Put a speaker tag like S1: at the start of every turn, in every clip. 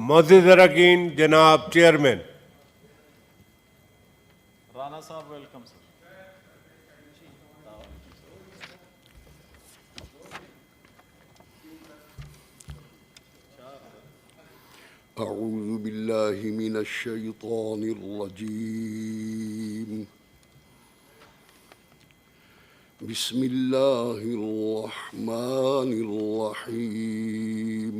S1: معزز اراکین، جناب چیئرمین،
S2: رانا صاحب ویلکم سر.
S3: أعوذ بالله من الشيطان الرجيم. بسم الله الرحمن الرحيم.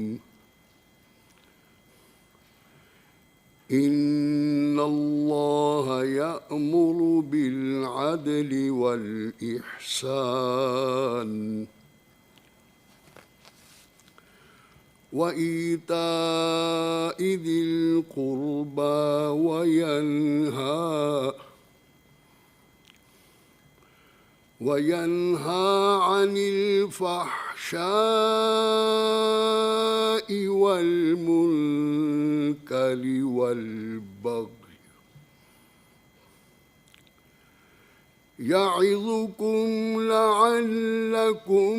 S3: إن الله يأمر بالعدل والإحسان وإيتاء ذي القربى وينهى عن الفحشاء والمنكر والبغي يعظكم لعلكم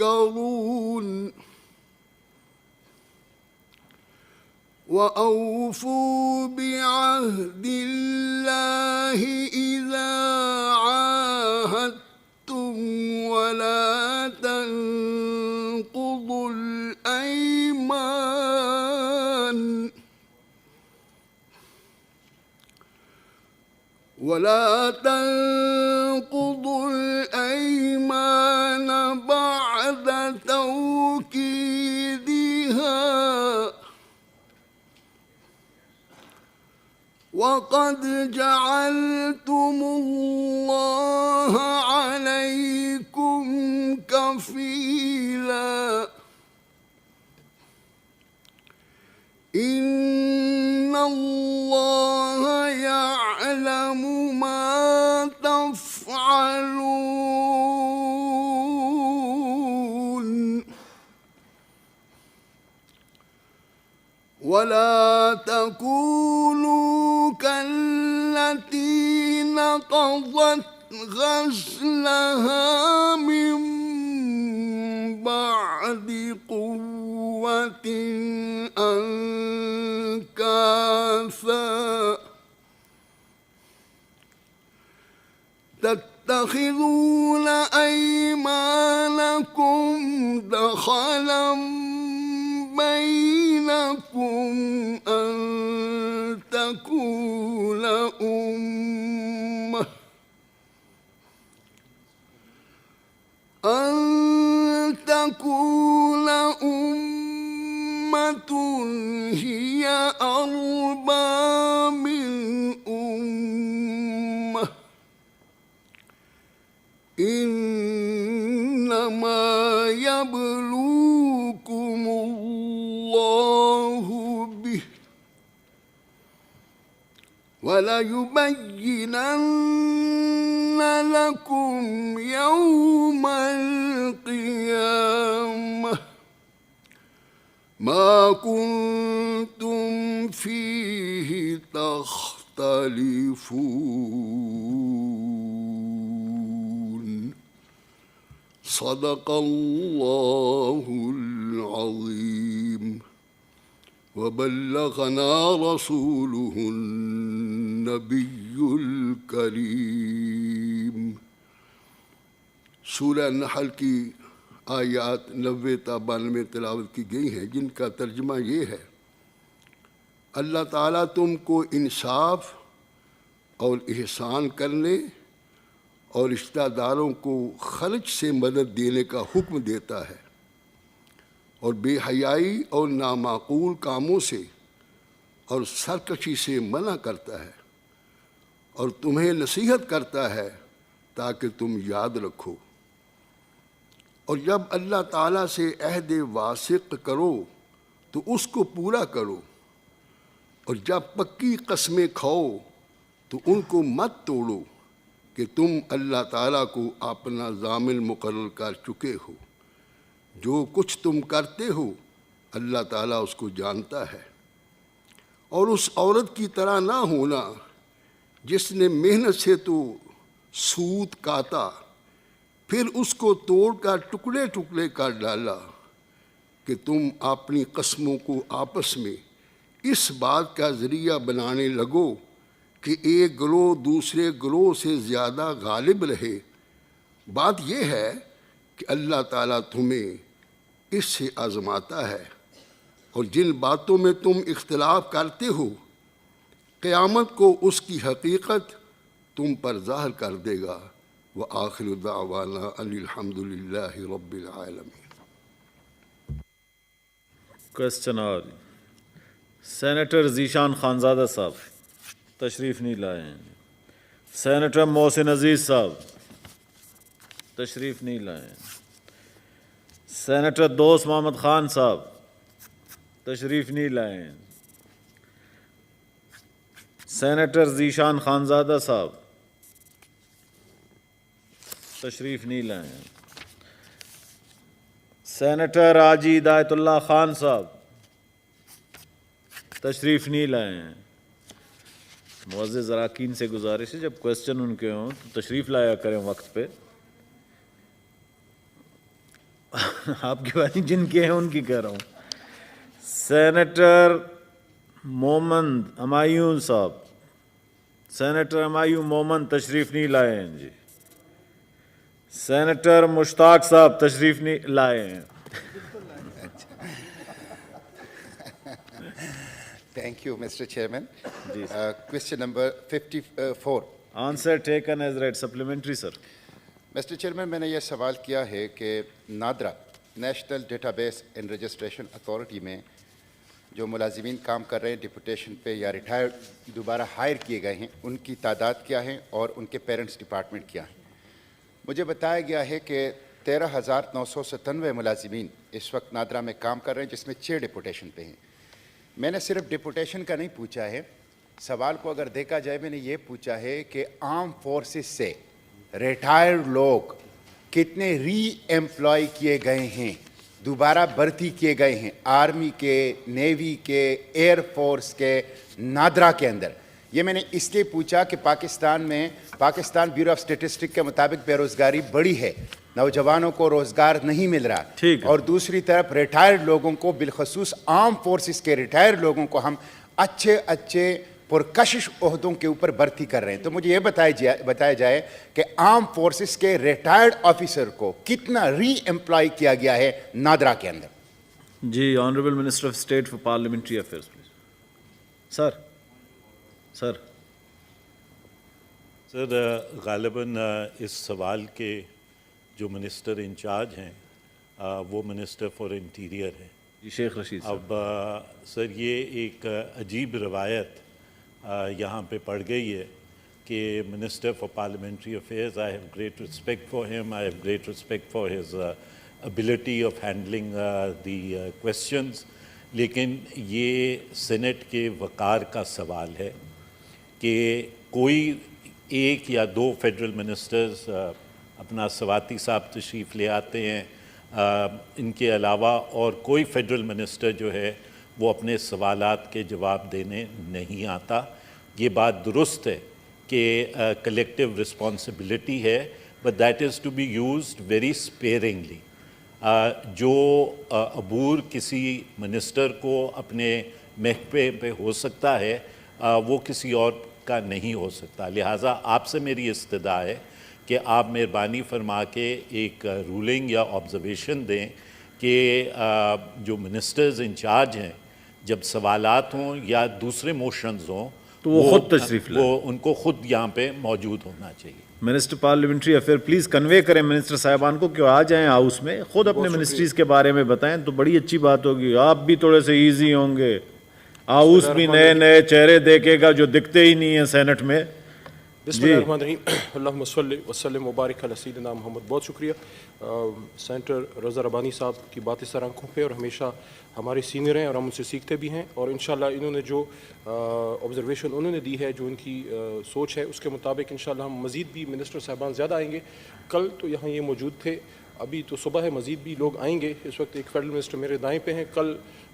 S3: تذكرون. وأوفوا بعهد الله إذا عاهدتم ولا تنقضوا الأيمان بعد توكيدها وقد جعلتم الله عليكم كفيلا. إن الله يعلم ما تفعلون. ولا تكونوا كالتي نقضت غزلها من بعد قوة أنكاثا تتخذون أيمانكم دخلا بينكم أن تكون أمة هي أربى من أمة. إنما يبلوكم الله به وليبينن لكم يوم القيامة ما كنتم فيه تختلفون. صدق الله العظيم وبلغنا رسوله النبي الكريم. سورہ نحل کی آیات 90 تا 92 تلاوت کی گئی ہیں، جن کا ترجمہ یہ ہے: اللہ تعالیٰ تم کو انصاف اور احسان کرنے اور رشتہ داروں کو خرچ سے مدد دینے کا حکم دیتا ہے، اور بے حیائی اور نامعقول کاموں سے اور سرکشی سے منع کرتا ہے، اور تمہیں نصیحت کرتا ہے تاکہ تم یاد رکھو. اور جب اللہ تعالیٰ سے عہد واثق کرو تو اس کو پورا کرو، اور جب پکی قسمیں کھاؤ تو ان کو مت توڑو کہ تم اللہ تعالیٰ کو اپنا ضامن مقرر کر چکے ہو. جو کچھ تم کرتے ہو اللہ تعالیٰ اس کو جانتا ہے. اور اس عورت کی طرح نہ ہونا جس نے محنت سے تو سوت کاتا، پھر اس کو توڑ کر ٹکڑے ٹکڑے کر ڈالا. کہ تم اپنی قسموں کو آپس میں اس بات کا ذریعہ بنانے لگو کہ ایک گروہ دوسرے گروہ سے زیادہ غالب رہے۔ بات یہ ہے کہ اللہ تعالیٰ تمہیں اس سے آزماتا ہے، اور جن باتوں میں تم اختلاف کرتے ہو قیامت کو اس کی حقیقت تم پر ظاہر کر دے گا۔ وآخر دعوانا ان الحمد للہ رب العالمین۔
S2: کوشچن اور سینیٹر ذیشان خانزادہ صاحب تشریف نہیں لائے ہیں۔ سینیٹر محسن عزیز صاحب تشریف نہیں لائے ہیں۔ سینیٹر دوست محمد خان صاحب تشریف نہیں لائے ہیں۔ سینیٹر ذیشان خانزادہ صاحب تشریف نہیں لائے ہیں۔ سینیٹر حاجی ہدایت اللہ خان صاحب تشریف نہیں لائے ہیں۔ معزز اراکین سے گزارش ہے جب کوشچن ان کے ہوں تو تشریف لایا کریں وقت پہ۔ آپ کی بات جن کے ہیں ان کی کہہ رہا ہوں۔ سینیٹر مومن ہمایوں صاحب، سینیٹر ہمایوں مومن تشریف نہیں لائے ہیں جی۔ سینیٹر مشتاق صاحب تشریف نہیں لائے ہیں۔
S4: Thank you, Mr. Chairman. Question number 54.
S2: Answer taken as read. Supplementary, sir.
S4: Mr. Chairman, میں نے یہ سوال کیا ہے کہ NADRA national data base and registration authority میں جو ملازمین کام کر رہے ہیں ڈپوٹیشن پہ یا ریٹائرڈ دوبارہ ہائر کیے گئے ہیں، ان کی تعداد کیا ہے اور ان کے پیرنٹس ڈپارٹمنٹ کیا ہیں؟ مجھے بتایا گیا ہے کہ 13,997 ملازمین اس وقت نادرا میں کام کر رہے ہیں، جس میں 6 ڈپوٹیشن پہ ہیں۔ میں نے صرف ڈپوٹیشن کا نہیں پوچھا ہے، سوال کو اگر دیکھا جائے میں نے یہ پوچھا ہے کہ آرم فورسز سے ریٹائرڈ لوگ کتنے ری ایمپلائی کیے گئے ہیں، دوبارہ بھرتی کیے گئے ہیں آرمی کے، نیوی کے، ایئر فورس کے، نادرا کے اندر۔ یہ میں نے اس لیے پوچھا کہ پاکستان بیورو آف اسٹیٹسٹک کے مطابق بے روزگاری بڑی ہے، نوجوانوں کو روزگار نہیں مل رہا، اور دوسری طرف ریٹائرڈ لوگوں کو بالخصوص آرم فورسز کے ریٹائرڈ لوگوں کو ہم اچھے پرکشش عہدوں کے اوپر بھرتی کر رہے ہیں۔ تو مجھے یہ بتایا جائے کہ آرم فورسز کے ریٹائرڈ آفیسر کو کتنا ری ایمپلائی کیا گیا ہے نادرا کے اندر؟
S2: جی، honourable minister of state for parliamentary affairs please. سر
S5: غالباً اس سوال کے جو منسٹر انچارج ہیں وہ منسٹر فار انٹیریئر ہیں۔
S2: جی، شیخ رشید صاحب۔
S5: اب سر یہ ایک عجیب روایت یہاں پہ پڑ گئی ہے کہ minister for parliamentary affairs, I have great respect for him, I have great respect for his ability of handling the questions, لیکن یہ سینٹ کے وقار کا سوال ہے کہ کوئی ایک یا دو فیڈرل منسٹرز اپنا سواتی صاحب تشریف لے آتے ہیں، ان کے علاوہ اور کوئی فیڈرل منسٹر جو ہے وہ اپنے سوالات کے جواب دینے نہیں آتا۔ یہ بات درست ہے کہ کلیکٹیو رسپانسبلٹی ہے، but that is to be used very sparingly. جو عبور کسی منسٹر کو اپنے محکمے پہ ہو سکتا ہے وہ کسی اور کا نہیں ہو سکتا، لہٰذا آپ سے میری استدعا ہے کہ آپ مہربانی فرما کے ایک رولنگ یا آبزرویشن دیں کہ جو منسٹرز انچارج ہیں جب سوالات ہوں یا دوسرے موشنز ہوں
S2: تو وہ خود تشریف لائیں،
S5: وہ ان کو خود یہاں پہ موجود ہونا چاہیے۔
S2: منسٹر پارلیمنٹری افیئر پلیز کنوے کریں منسٹر صاحبان کو کہ آ جائیں ہاؤس میں، خود اپنے منسٹریز کے بارے میں بتائیں تو بڑی اچھی بات ہوگی۔ آپ بھی تھوڑے سے ایزی ہوں گے، ہاؤس بھی نئے چہرے دیکھے گا جو دکھتے ہی نہیں ہیں سینٹ میں۔
S6: بسم اللہ الرحمن الرحیم، اللہم صلی وسلم وبارک علی سیدنا محمد۔ بہت شکریہ سینیٹر رضا ربانی صاحب کی باتیں سر آنکھوں پہ، اور ہمیشہ ہمارے سینئر ہیں اور ہم ان سے سیکھتے بھی ہیں، اور انشاءاللہ انہوں نے جو آبزرویشن انہوں نے دی ہے، جو ان کی سوچ ہے، اس کے مطابق انشاءاللہ ہم مزید بھی منسٹر صاحبان زیادہ آئیں گے۔ کل تو یہاں یہ موجود تھے، ابھی تو صبح ہے، مزید بھی لوگ آئیں گے۔ اس وقت ایک فیڈرل منسٹر میرے دائیں پہ ہیں، کل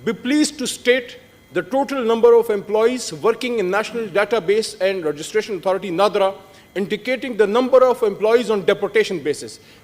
S6: be pleased to state the total number of employees working in National Database and Registration Authority NADRA, indicating the number of employees on deportation basis।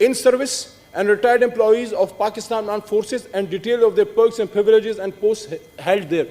S6: in service and retired employees of Pakistan Armed Forces and detail of their perks and privileges and posts held there।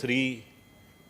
S5: 3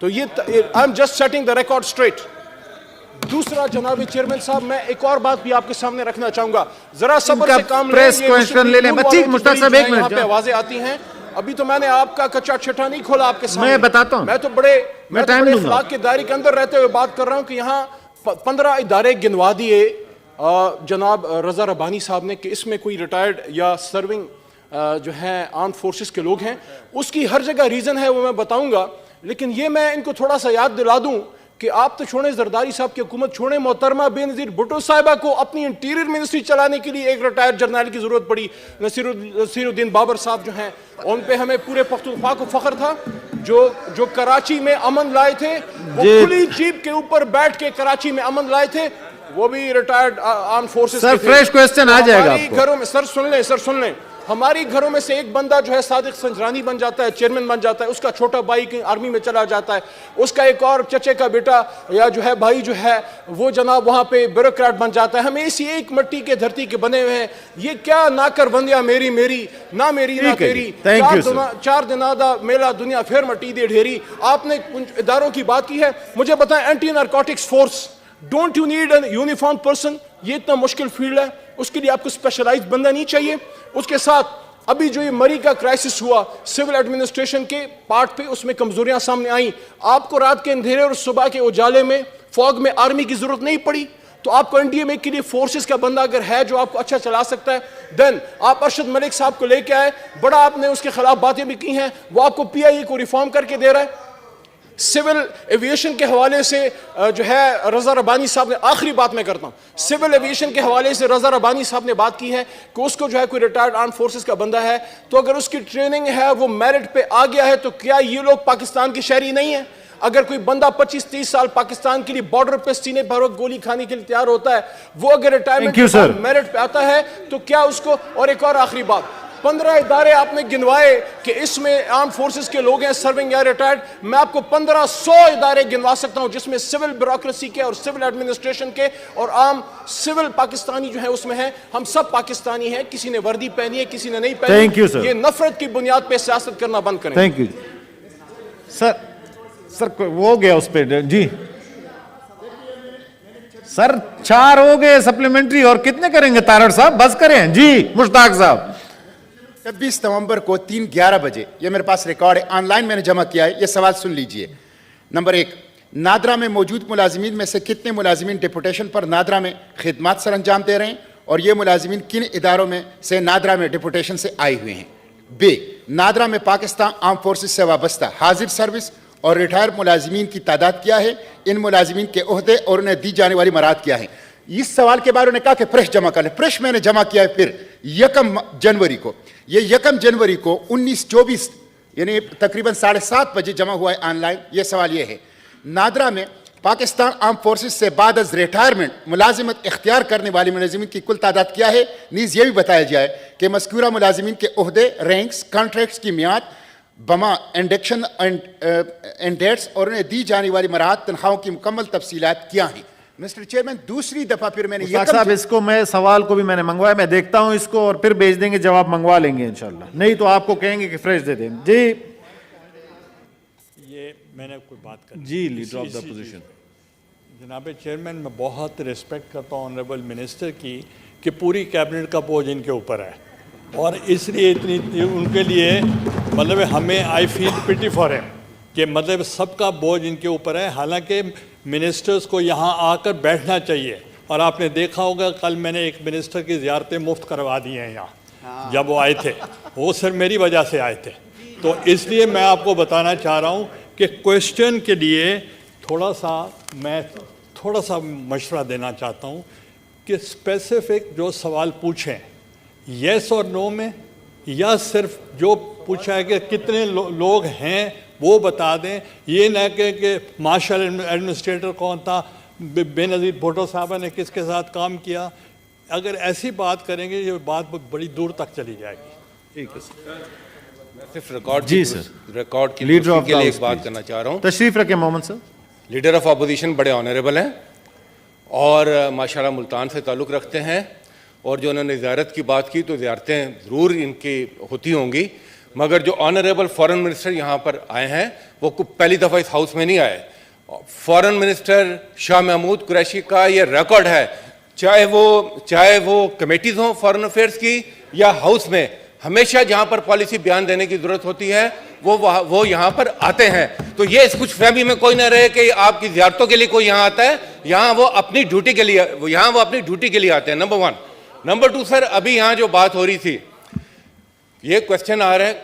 S6: تو یہ I am just setting the record straight. دوسرا جناب chairman صاحب میں ایک اور بات بھی آپ کے سامنے رکھنا چاہوں گا, ذرا صبر سے کام لیں.
S2: پریس کوئسچن لے لیں. ٹھیک مشتاق صاحب ایک منٹ,
S6: آوازیں آتی ہیں. ابھی تو میں نے آپ کا کچا چھٹا نہیں کھولا آپ کے سامنے.
S2: میں بتاتا ہوں,
S6: میں تو بڑے اخلاق کے دائرے کے اندر رہتے ہوئے بات کر رہا ہوں کہ یہاں 15 ادارے گنوا دیے جناب رضا ربانی صاحب نے کہ اس میں کوئی ریٹائرڈ یا سرونگ جو ہیں آرم فورسز کے لوگ ہیں. اس کی ہر جگہ ریزن ہے, وہ میں بتاؤں گا. لیکن یہ میں ان کو تھوڑا سا یاد دلا دوں کہ آپ تو چھوڑیں زرداری صاحب کی حکومت چھوڑیں, محترمہ بے نظیر بھٹو صاحبہ کو اپنی انٹیریئر منسٹری چلانے کے لیے ایک ریٹائرڈ جرنیل کی ضرورت پڑی. نصیر الدین بابر صاحب جو ہیں, ان پہ ہمیں پورے پختونخوا کو فخر تھا, جو کراچی میں امن لائے تھے, وہ کھلی جیپ کے اوپر بیٹھ کے کراچی میں امن لائے تھے, وہ بھی retired arm forces.
S2: Sir fresh question آ جائے گا آپ کو.
S6: گھروں میں سر سن لیں, ہماری گھروں میں سے ایک بندہ جو ہے صادق سنجرانی بن جاتا ہے, چیئرمین بن جاتا ہے, اس کا چھوٹا بھائی کہیں آرمی میں چلا جاتا ہے, اس کا ایک اور چچے کا بیٹا یا جو ہے بھائی جو ہے وہ جناب وہاں پہ بیوروکریٹ بن جاتا ہے. ہم اسی ایک مٹی کے دھرتی کے بنے ہوئے ہیں. یہ کیا نا کر بندیا میری نہ میری نہ تیری, 4 دنوں دا میلہ دنیا پھر مٹی دے ڈھیری. آپ نے اداروں کی بات کی ہے, مجھے بتائیں anti narcotics force, don't you need an uniform person? یہ اتنا مشکل فیلڈ ہے, اس کے لیے آپ کو اسپیشلائز بندہ نہیں چاہیے. اس کے ساتھ ابھی جو یہ مری کا کرائسس ہوا سول ایڈمنسٹریشن کے پارٹ پہ, اس میں کمزوریاں سامنے آئیں. آپ کو رات کے اندھیرے اور صبح کے اجالے میں فوگ میں آرمی کی ضرورت نہیں پڑی, تو آپ کو NDA میں کے لیے فورسز کا بندہ اگر ہے جو آپ کو اچھا چلا سکتا ہے, دین آپ ارشد ملک صاحب کو لے کے آئے. بڑا آپ نے اس کے خلاف باتیں بھی کی ہیں, وہ آپ کو PIA کو ریفارم کر کے دے رہا ہے. سول ایویشن کے حوالے سے جو ہے رضا ربانی صاحب نے, آخری بات میں کرتا ہوں, سول ایویشن کے حوالے سے رضا ربانی صاحب نے بات کی ہے کہ اس کو جو ہے کوئی ریٹائرڈ آرم فورسز کا بندہ ہے, تو اگر اس کی ٹریننگ ہے وہ میرٹ پہ آ گیا ہے, تو کیا یہ لوگ پاکستان کے شہری نہیں ہیں؟ اگر کوئی بندہ 25-30 سال پاکستان کے لیے بارڈر پہ سینے بھر گولی کھانے کے لیے تیار ہوتا ہے, وہ اگر ریٹائرمنٹ میرٹ پہ آتا ہے تو کیا اس کو. اور ایک اور آخری بات, 15 ادارے آپ نے گنوائے کہ اس میں آرم فورسز کے لوگ ہیں سرونگ یا ریٹائرڈ. میں آپ کو 1500 ادارے گنوا سکتا ہوں جس میں سول بیوروکریسی کے اور سول ایڈمنسٹریشن کے اور عام سول پاکستانی جو ہیں اس میں ہیں. ہم سب پاکستانی ہیں, کسی نے وردی پہنی ہے کسی نے نہیں پہنی. یہ نفرت کی بنیاد پہ سیاست کرنا بند کریں.
S2: تھینک یو سر. وہ ہو گیا اس پہ جی سر, 4 ہو گئے سپلیمنٹری, اور کتنے کریں گے تارڑ صاحب؟ بس کریں جی. مشتاق صاحب
S4: 26 نومبر کو 3:11 بجے, یہ میرے پاس ریکارڈ ہے, آن لائن میں نے جمع کیا ہے, یہ سوال سن لیجئے. نمبر 1, نادرا میں موجود ملازمین میں سے کتنے ملازمین ڈپوٹیشن پر نادرا میں خدمات سر انجام دے رہے ہیں, اور یہ ملازمین کن اداروں میں سے نادرا میں ڈپوٹیشن سے آئے ہوئے ہیں؟ ب, نادرا میں پاکستان آرم فورسز سے وابستہ حاضر سروس اور ریٹائر ملازمین کی تعداد کیا ہے؟ ان ملازمین کے عہدے اور انہیں دی جانے والی مراحت کیا ہیں؟ اس سوال کے بارے میں کہا کہ پریس جمع کر لیں. پریس میں نے جمع کیا ہے پھر 1 جنوری کو. یہ 1 جنوری کو 19:24 یعنی تقریباً 7:30 بجے جمع ہوا ہے آن لائن. یہ سوال یہ ہے, نادرا میں پاکستان آرم فورسز سے بعد از ریٹائرمنٹ ملازمت اختیار کرنے والے ملازمین کی کل تعداد کیا ہے؟ نیز یہ بھی بتایا جائے کہ مذکورہ ملازمین کے عہدے, رینکس, کانٹریکٹس کی میعاد, بما انڈکشن اینڈ ڈیٹس اور انہیں دی جانے والی مراحت, تنخواہوں کی مکمل تفصیلات کیا ہیں؟ مسٹر چیئرمین, دوسری دفعہ پھر میں نے
S2: مشتاق صاحب اس کو میں سوال کو بھی میں نے منگوایا, میں دیکھتا ہوں اس کو اور پھر بھیج دیں گے, جواب منگوا لیں گے انشاءاللہ, نہیں تو آپ کو کہیں گے کہ فریش دے دیں. جی
S5: یہ میں نے کوئی بات کر
S2: جی لیڈر آف دا اپوزیشن.
S5: جناب چیئرمین, میں بہت رسپیکٹ کرتا ہوں آنریبل منسٹر کی کہ پوری کیبنٹ کا بوجھ ان کے اوپر ہے, اور اس لیے اتنی ان کے لیے مطلب ہمیں آئی فیل پٹی فار ہیم کہ مطلب سب کا بوجھ ان کے اوپر ہے. حالانکہ منسٹرز کو یہاں آ کر بیٹھنا چاہیے, اور آپ نے دیکھا ہوگا کل میں نے ایک منسٹر کی زیارتیں مفت کروا دی ہیں یہاں جب وہ آئے تھے, وہ صرف میری وجہ سے آئے تھے. تو اس لیے میں آپ کو بتانا چاہ رہا ہوں کہ کویسچن کے لیے تھوڑا سا مشورہ دینا چاہتا ہوں کہ اسپیسیفک جو سوال پوچھیں یس اور نو میں, یا صرف جو پوچھا ہے کہ کتنے لوگ ہیں وہ بتا دیں. یہ نہ کہ مارشل ایڈمنسٹریٹر کون تھا, بے نظیر بھٹو صاحبہ نے کس کے ساتھ کام کیا. اگر ایسی بات کریں گے یہ بات بڑی دور تک چلی جائے گی. ٹھیک ہے
S7: صرف ریکارڈ
S2: جی سر,
S7: ریکارڈ کی
S2: لیڈر آف
S7: کے لیے ایک بات کرنا چاہ رہا ہوں.
S2: تشریف رکھیں محمد صاحب.
S7: لیڈر آف اپوزیشن بڑے آنریبل ہیں اور ماشاءاللہ ملتان سے تعلق رکھتے ہیں, اور جو انہوں نے زیارت کی بات کی تو زیارتیں ضرور ان کی ہوتی ہوں گی, مگر جو آنریبل فورن منسٹر یہاں پر آئے ہیں وہ پہلی دفعہ اس ہاؤس میں نہیں آئے. فورن منسٹر شاہ محمود قریشی کا یہ ریکارڈ ہے, چاہے وہ کمیٹیز ہوں فورن افیئرس کی یا ہاؤس میں, ہمیشہ جہاں پر پالیسی بیان دینے کی ضرورت ہوتی ہے وہ یہاں پر آتے ہیں. تو یہ اس کچھ فہمی میں کوئی نہ رہے کہ آپ کی زیارتوں کے لیے کوئی یہاں آتا ہے, یہاں وہ اپنی ڈیوٹی کے لیے آتے ہیں. نمبر 1. نمبر 2 سر, ابھی یہاں جو بات ہو رہی تھی, یہ کوشچن آ رہا ہے,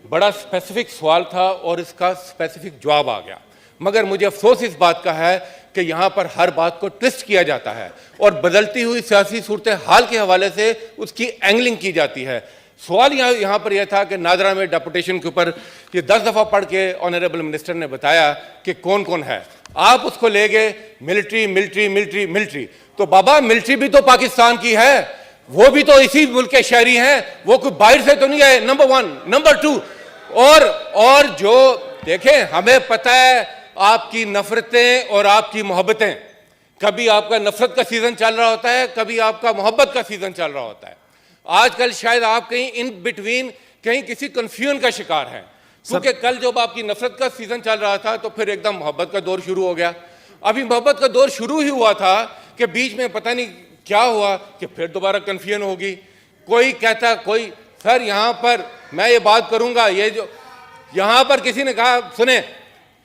S7: بڑا اسپیسیفک سوال تھا اور اس کا اسپیسیفک جواب آ گیا, مگر مجھے افسوس اس بات کا ہے کہ یہاں پر ہر بات کو ٹوسٹ کیا جاتا ہے اور بدلتی ہوئی سیاسی صورتحال کے حوالے سے اس کی اینگلنگ کی جاتی ہے. سوال یہاں پر یہ تھا کہ نادرا میں ڈیپوٹیشن کے اوپر یہ 10 دفعہ پڑھ کے آنریبل منسٹر نے بتایا کہ کون کون ہے. آپ اس کو لے گئے ملٹری. تو بابا ملٹری بھی تو پاکستان کی ہے, وہ بھی تو اسی ملک کے شہری ہیں, وہ کوئی باہر سے تو نہیں آئے. نمبر 1. نمبر 2, اور جو دیکھیں, ہمیں پتہ ہے آپ کی نفرتیں اور آپ کی محبتیں, کبھی آپ کا نفرت کا سیزن چل رہا ہوتا ہے, کبھی آپ کا محبت کا سیزن چل رہا ہوتا ہے. آج کل شاید آپ کہیں ان بٹوین کہیں کسی کنفیوژن کا شکار ہیں, کیونکہ کل جب آپ کی نفرت کا سیزن چل رہا تھا تو پھر ایک دم محبت کا دور شروع ہو گیا. ابھی محبت کا دور شروع ہی ہوا تھا کہ بیچ میں پتہ نہیں کیا ہوا کہ پھر دوبارہ کنفیوژن ہوگی. کوئی کہتا سر یہاں پر میں یہ بات کروں گا, یہ جو یہاں پر کسی نے کہا, سنیں,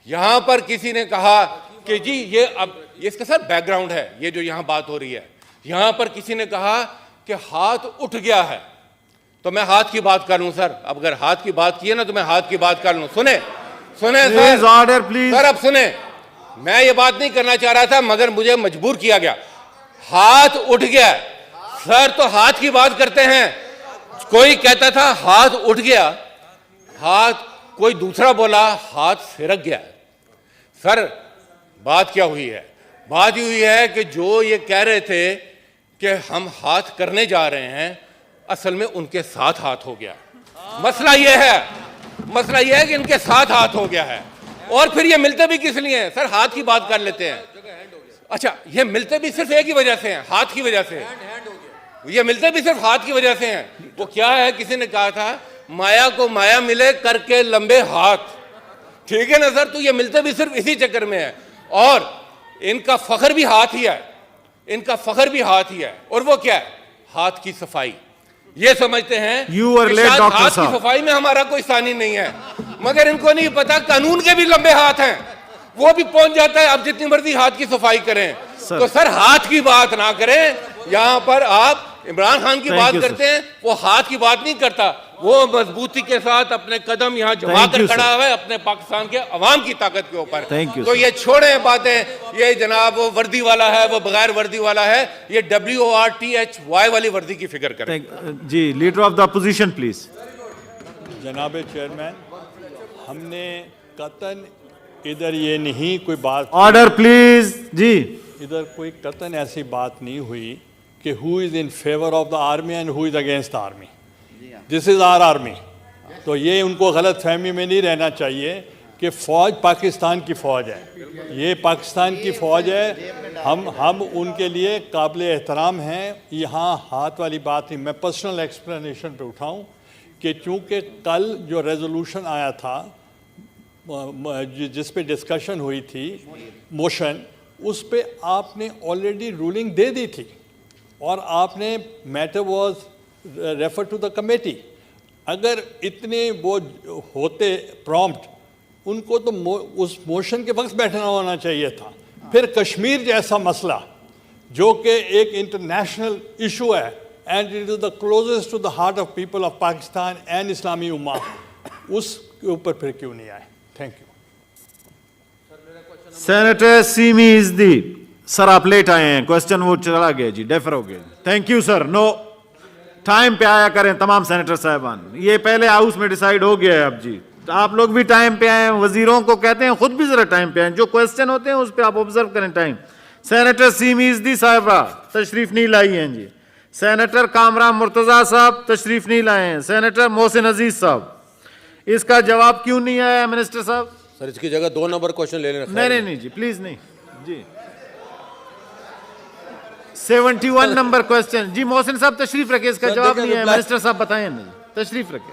S7: یہاں پر کسی نے کہا کہ جی یہ اب اس کا سر بیک گراؤنڈ ہے, یہ جو یہاں بات ہو رہی ہے, یہاں پر کسی نے کہا کہ ہاتھ اٹھ گیا ہے. تو میں ہاتھ کی بات کر لوں سر, اب اگر ہاتھ کی بات کی ہے نا تو میں ہاتھ کی بات کر لوں. سنیں سر, اب سنیں, میں یہ بات نہیں کرنا چاہ رہا تھا مگر مجھے مجبور کیا گیا. ہاتھ اٹھ گیا سر, تو ہاتھ کی بات کرتے ہیں. کوئی کہتا تھا ہاتھ اٹھ گیا, ہاتھ کوئی دوسرا بولا ہاتھ سرک گیا. سر بات کیا ہوئی ہے؟ بات یہ ہوئی ہے کہ جو یہ کہہ رہے تھے کہ ہم ہاتھ کرنے جا رہے ہیں, اصل میں ان کے ساتھ ہاتھ ہو گیا. مسئلہ یہ ہے کہ ان کے ساتھ ہاتھ ہو گیا ہے. اور پھر یہ ملتے بھی کس لیے ہیں سر؟ ہاتھ کی بات کر لیتے ہیں. اچھا, یہ ملتے بھی صرف ایک ہی وجہ سے ہیں, ہاتھ کی وجہ سے. یہ ملتے بھی صرف ہاتھ کی وجہ سے ہیں. وہ کیا ہے, کسی نے کہا تھا مایا کو مایا ملے کر کے لمبے ہاتھ. ٹھیک ہے نا سر, تو یہ ملتے بھی صرف اسی چکر میں ہے. اور ان کا فخر بھی ہاتھ ہی ہے, ان کا فخر بھی ہاتھ ہی ہے. اور وہ کیا ہے؟ ہاتھ کی صفائی. یہ سمجھتے ہیں کہ ہاتھ کی صفائی میں ہمارا کوئی ثانی نہیں ہے, مگر ان کو نہیں پتا قانون کے بھی لمبے ہاتھ ہیں, وہ بھی پہنچ جاتا ہے. اب جتنی مرضی ہاتھ کی صفائی کریں تو سر ہاتھ کی بات نہ کریں. یہاں پر آپ عمران خان کی بات کرتے ہیں, وہ ہاتھ کی بات نہیں کرتا, وہ مضبوطی کے ساتھ اپنے قدم یہاں جما کر کھڑا ہوا ہے اپنے پاکستان کے عوام کی طاقت کے اوپر. تو یہ چھوڑیں باتیں, یہ جناب وہ وردی والا ہے, وہ بغیر وردی والا ہے, یہ WORTHY والی وردی کی فکر کریں.
S2: جی, leader of the opposition please.
S8: جناب چیئرمین, ہم نے قطعاً ادھر یہ نہیں کوئی بات,
S2: آرڈر پلیز. جی,
S8: ادھر کوئی قطعاً ایسی بات نہیں ہوئی کہ who is in favor of the army and who is against the army. This is our army. تو یہ ان کو غلط فہمی میں نہیں رہنا چاہیے کہ فوج پاکستان کی فوج ہے, یہ پاکستان کی فوج ہے, ہم ان کے لیے قابل احترام ہیں. یہاں ہاتھ والی بات نہیں, میں پرسنل ایکسپلینیشن پہ اٹھاؤں کہ چونکہ کل جو ریزولوشن آیا تھا جس پہ ڈسکشن ہوئی تھی, موشن, اس پہ آپ نے آلریڈی رولنگ دے دی تھی اور آپ نے matter was refer to the committee. اگر اتنے وہ ہوتے پرومپٹ, ان کو تو اس موشن کے وقت بیٹھنا ہونا چاہیے تھا. پھر کشمیر جیسا مسئلہ جو کہ ایک انٹرنیشنل ایشو ہے and it is the closest to the heart of people of Pakistan and اسلامی امہ, اس کے اوپر پھر کیوں نہیں آئے؟ Thank you.
S2: Senator Seemi Ezdi. Sir آپ لیٹ آئے ہیں, کوشچن وہ چلا گیا جی, ڈیفر ہو گیا. Thank you sir. No, time پہ آیا کریں تمام سینیٹر صاحبان, یہ پہلے ہاؤس میں ڈیسائیڈ ہو گیا ہے. اب جی آپ لوگ بھی ٹائم پہ آئیں, وزیروں کو کہتے ہیں خود بھی ذرا ٹائم پہ آئیں, جو کوشچن ہوتے ہیں اس پہ آپ آبزرو کریں ٹائم. سینیٹر سیمی ازدی صاحبہ تشریف نہیں لائی ہیں جی. سینیٹر کامران مرتضیٰ صاحب تشریف نہیں لائے ہیں. سینیٹر محسن عزیز صاحب, اس کا جواب کیوں نہیں آیا منسٹر صاحب؟
S7: سر اس کی جگہ 2 نمبر کوشچن لے لینا.
S2: نہیں جی, پلیز نہیں جی. 71 نمبر کوشچن جی. محسن صاحب تشریف رکھے, اس کا جواب نہیں ہے. منسٹر صاحب بتائیں نا, تشریف رکھے.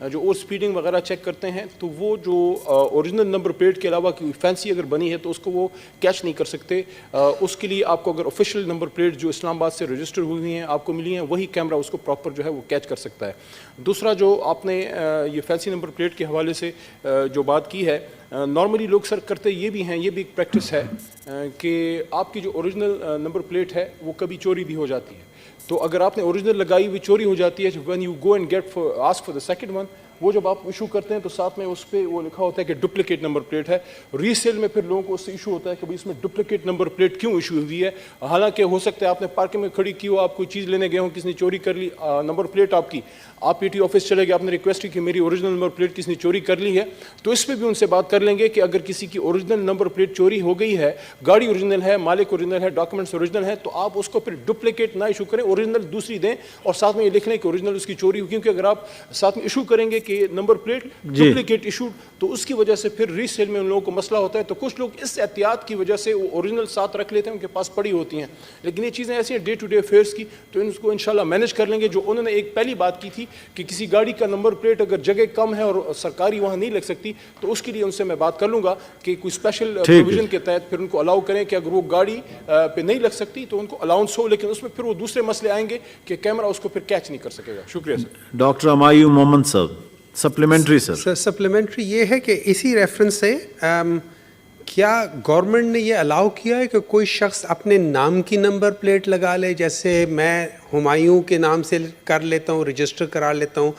S6: جو اوور سپیڈنگ وغیرہ چیک کرتے ہیں تو وہ جو اوریجنل نمبر پلیٹ کے علاوہ کوئی فینسی اگر بنی ہے تو اس کو وہ کیچ نہیں کر سکتے. اس کے لیے آپ کو اگر آفیشیل نمبر پلیٹ جو اسلام آباد سے رجسٹر ہوئی ہیں آپ کو ملی ہیں وہی کیمرہ اس کو پراپر جو ہے وہ کیچ کر سکتا ہے. دوسرا جو آپ نے یہ فینسی نمبر پلیٹ کے حوالے سے جو بات کی ہے, نارملی لوگ سر کرتے یہ بھی ہیں, یہ بھی ایک پریکٹس ہے کہ آپ کی جو اوریجنل نمبر پلیٹ ہے وہ کبھی چوری بھی ہو جاتی ہے. تو اگر آپ نے اوریجنل لگائی ہوئی چوری ہو جاتی ہے, when you go and get ask for the second one, وہ جب آپ ایشو کرتے ہیں تو ساتھ میں اس پہ وہ لکھا ہوتا ہے کہ ڈپلیکیٹ نمبر پلیٹ ہے. ری سیل میں پھر لوگوں کو اس سے ایشو ہوتا ہے کہ بھائی اس میں ڈپلیکیٹ نمبر پلیٹ کیوں ایشو ہوئی ہے, حالانکہ ہو سکتا ہے آپ نے پارکنگ میں کھڑی کی ہو, آپ کوئی چیز لینے گئے ہوں, کسی نے چوری کر لی نمبر پلیٹ آپ کی, آپ پی ٹی آفس چلے گئے, آپ نے ریکویسٹ کی کہ میری اوریجنل نمبر پلیٹ کسی نے چوری کر لی ہے, تو اس پہ بھی ان سے بات کر لیں گے کہ اگر کسی کی اوریجنل نمبر پلیٹ چوری ہو گئی ہے, گاڑی اوریجنل ہے, مالک اوریجنل ہے, ڈاکومنٹس اوریجنل ہے, تو آپ اس کو پھر ڈپلیکیٹ نہ ایشو کریں, اوریجنل دوسری دیں اور ساتھ میں یہ لکھ لیں کہ اوریجنل اس کی چوری ہو, کیونکہ اگر آپ ساتھ میں ایشو کریں گے کہ نمبر پلیٹ ڈپلیکیٹ ایشوڈ تو اس کی وجہ سے پھر ری سیل میں ان لوگوں کو مسئلہ ہوتا ہے. تو کچھ لوگ اس احتیاط کی وجہ سے وہ اوریجنل ساتھ رکھ لیتے ہیں, ان کے پاس پڑی ہوتی ہیں, لیکن یہ چیزیں ایسی ہیں ڈے ٹو ڈے افیئرس کی, تو ان کو انشاءاللہ مینیج کر لیں گے. جو انہوں نے ایک پہلی بات کی تھی کہ کسی گاڑی کا نمبر پلیٹ اگر جگہ کم ہے اور سرکاری وہاں نہیں لگ سکتی, تو اس کے لیے ان سے میں بات کر لوں گا کہ کوئی اسپیشل پروویژن کے تحت پھر ان کو الاؤ کریں کہ اگر وہ گاڑی پہ نہیں لگ سکتی تو ان کو الاؤنس ہو, لیکن اس میں پھر وہ دوسرے مسئلے آئیں گے کہ کیمرہ اس کو پھر کیچ نہیں کر سکے گا. شکریہ سر.
S2: ڈاکٹر ہمایوں محمد صاحب, سپلیمنٹری سر.
S9: سپلیمنٹری یہ ہے کہ اسی ریفرنس سے کیا گورنمنٹ نے یہ الاؤ کیا ہے کہ کوئی شخص اپنے نام کی نمبر پلیٹ لگا لے, جیسے میں ہمایوں کے نام سے کر لیتا ہوں, رجسٹر کرا لیتا ہوں,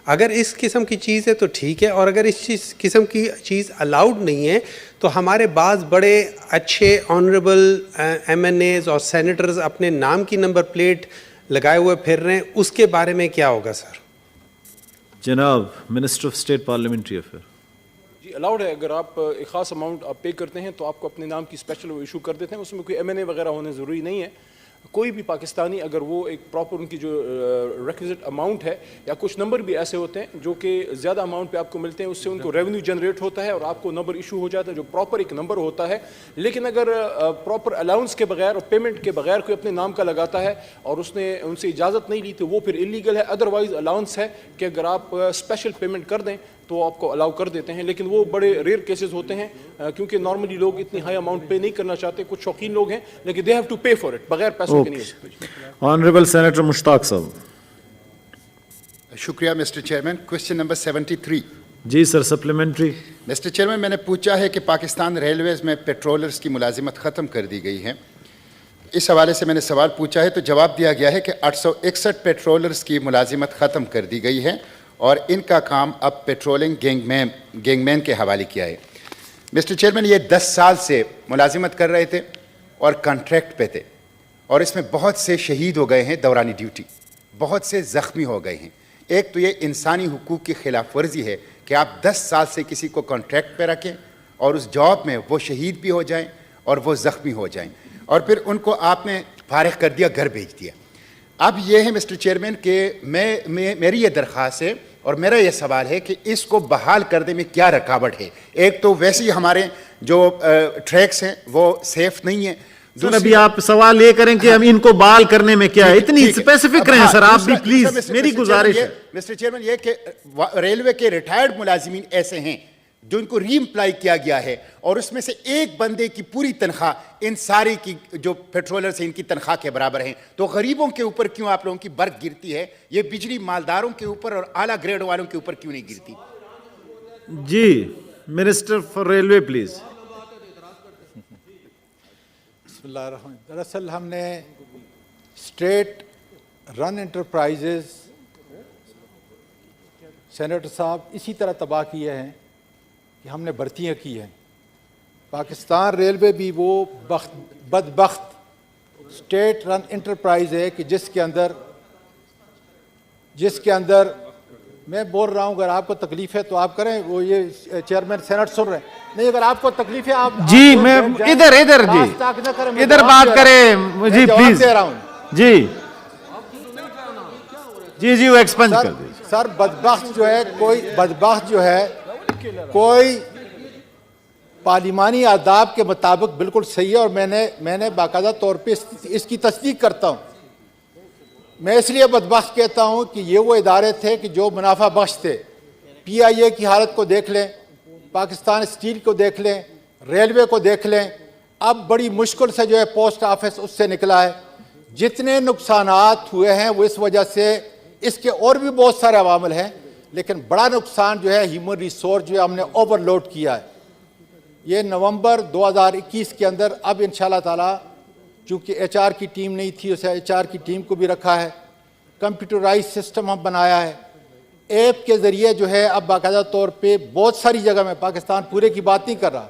S9: اگر اس قسم کی چیز ہے تو ٹھیک ہے, اور اگر اس قسم کی چیز الاؤڈ نہیں ہے تو ہمارے بعض بڑے اچھے آنریبل ایم این ایز اور سینیٹرز اپنے نام کی نمبر پلیٹ لگائے ہوئے پھر رہے ہیں, اس کے بارے میں کیا ہوگا سر؟
S2: جناب minister of state parliamentary affair.
S6: جی الاؤڈ ہے, اگر آپ ایک خاص اماؤنٹ آپ پے کرتے ہیں تو آپ کو اپنے نام کی اسپیشل وہ ایشو کر دیتے ہیں, اس میں کوئی ایم این اے وغیرہ ہونے ضروری نہیں ہے. کوئی بھی پاکستانی اگر وہ ایک پراپر ان کی جو ریکویزٹ اماؤنٹ ہے, یا کچھ نمبر بھی ایسے ہوتے ہیں جو کہ زیادہ اماؤنٹ پہ آپ کو ملتے ہیں, اس سے ان کو ریونیو جنریٹ ہوتا ہے اور آپ کو نمبر ایشو ہو جاتا ہے جو پراپر ایک نمبر ہوتا ہے. لیکن اگر پراپر الاؤنس کے بغیر اور پیمنٹ کے بغیر کوئی اپنے نام کا لگاتا ہے اور اس نے ان سے اجازت نہیں لی تو وہ پھر انلیگل ہے. ادروائز الاؤنس ہے کہ اگر آپ اسپیشل پیمنٹ کر دیں تو آپ کو الاؤ کر دیتے ہیں, لیکن وہ بڑے ریئر کیسز ہوتے ہیں کیونکہ نارملی لوگ اتنی ہائی اماؤنٹ پے نہیں کرنا چاہتے, کچھ شوقین لوگ ہیں لیکن they have to pay for it, بغیر پیسوں کے نہیں ہو سکتے.
S2: آنریبل سینیٹر مشتاق صاحب.
S4: شکریہ مسٹر چیئرمین. Question number 73.
S2: جی سر, سپلیمنٹری.
S4: مسٹر چیئرمین, میں نے پوچھا ہے کہ پاکستان ریلویز میں پیٹرولرز کی ملازمت ختم کر دی گئی ہے. اس حوالے سے میں نے سوال پوچھا ہے تو جواب دیا گیا ہے کہ 861 پیٹرولرز کی ملازمت ختم کر دی گئی ہے اور ان کا کام اب پیٹرولنگ گینگ مین کے حوالے کیا ہے. مسٹر چیئرمین, یہ 10 سال سے ملازمت کر رہے تھے اور کانٹریکٹ پہ تھے, اور اس میں بہت سے شہید ہو گئے ہیں دورانی ڈیوٹی, بہت سے زخمی ہو گئے ہیں. ایک تو یہ انسانی حقوق کی خلاف ورزی ہے کہ آپ 10 سال سے کسی کو کانٹریکٹ پہ رکھیں اور اس جاب میں وہ شہید بھی ہو جائیں اور وہ زخمی ہو جائیں, اور پھر ان کو آپ نے فارغ کر دیا, گھر بھیج دیا. اب یہ ہے مسٹر چیئرمین کہ میری یہ درخواست ہے اور میرا یہ سوال ہے کہ اس کو بحال کرنے میں کیا رکاوٹ ہے. ایک تو ویسے ہی ہمارے جو ٹریکس ہیں وہ سیف نہیں ہیں.
S2: سر ابھی آپ سوال یہ کریں کہ ہم ان کو بحال کرنے میں کیا ہے, اتنی اسپیسیفک رہیں سر آپ بھی پلیز, میری گزارش ہے.
S4: مسٹر چیئرمین, یہ کہ ریلوے کے ریٹائرڈ ملازمین ایسے ہیں جو ان کو ری امپلائی کیا گیا ہے اور اس میں سے ایک بندے کی پوری تنخواہ ان ساری کی جو پیٹرولرز ہیں ان کی تنخواہ کے برابر ہیں, تو غریبوں کے اوپر کیوں آپ لوگوں کی برق گرتی ہے؟ یہ بجلی مالداروں کے اوپر اور اعلیٰ گریڈ والوں کے اوپر کیوں نہیں گرتی؟
S2: جی منسٹر فار ریلوے پلیز.
S10: بسم اللہ الرحمن. دراصل ہم نے اسٹیٹ رن انٹرپرائزز سینیٹر صاحب اسی طرح تباہ کیے ہیں کہ ہم نے بھرتیاں کی ہیں. پاکستان ریلوے بھی وہ بدبخت اسٹیٹ رن انٹرپرائز ہے کہ جس کے اندر میں بول رہا ہوں, اگر آپ کو تکلیف ہے تو آپ کریں, وہ یہ چیئرمین سینٹ سن رہے ہیں. نہیں, اگر آپ کو تکلیف ہے آپ
S2: جی میں ادھر جی ادھر بات کریں جی پلیز. جی جی جی وہ ایکسپنج کر دیجیے.
S10: سر بدبخت جو ہے کوئی پارلیمانی آداب کے مطابق بالکل صحیح ہے, اور میں نے باقاعدہ طور پہ اس کی تصدیق کرتا ہوں. میں اس لیے بدبخت کہتا ہوں کہ یہ وہ ادارے تھے کہ جو منافع بخش تھے. PIA کی حالت کو دیکھ لیں, پاکستان اسٹیل کو دیکھ لیں, ریلوے کو دیکھ لیں. اب بڑی مشکل سے جو ہے پوسٹ آفس اس سے نکلا ہے. جتنے نقصانات ہوئے ہیں وہ اس وجہ سے, اس کے اور بھی بہت سارے عوامل ہیں, لیکن بڑا نقصان جو ہے ہیومن ریسورس جو ہے ہم نے اوور لوڈ کیا ہے. یہ نومبر 2021 کے اندر اب انشاءاللہ تعالی, چونکہ HR کی ٹیم نہیں تھی, اسے HR کی ٹیم کو بھی رکھا ہے, کمپیوٹرائز سسٹم ہم بنایا ہے, ایپ کے ذریعے جو ہے اب باقاعدہ طور پہ بہت ساری جگہ میں, پاکستان پورے کی بات نہیں کر رہا,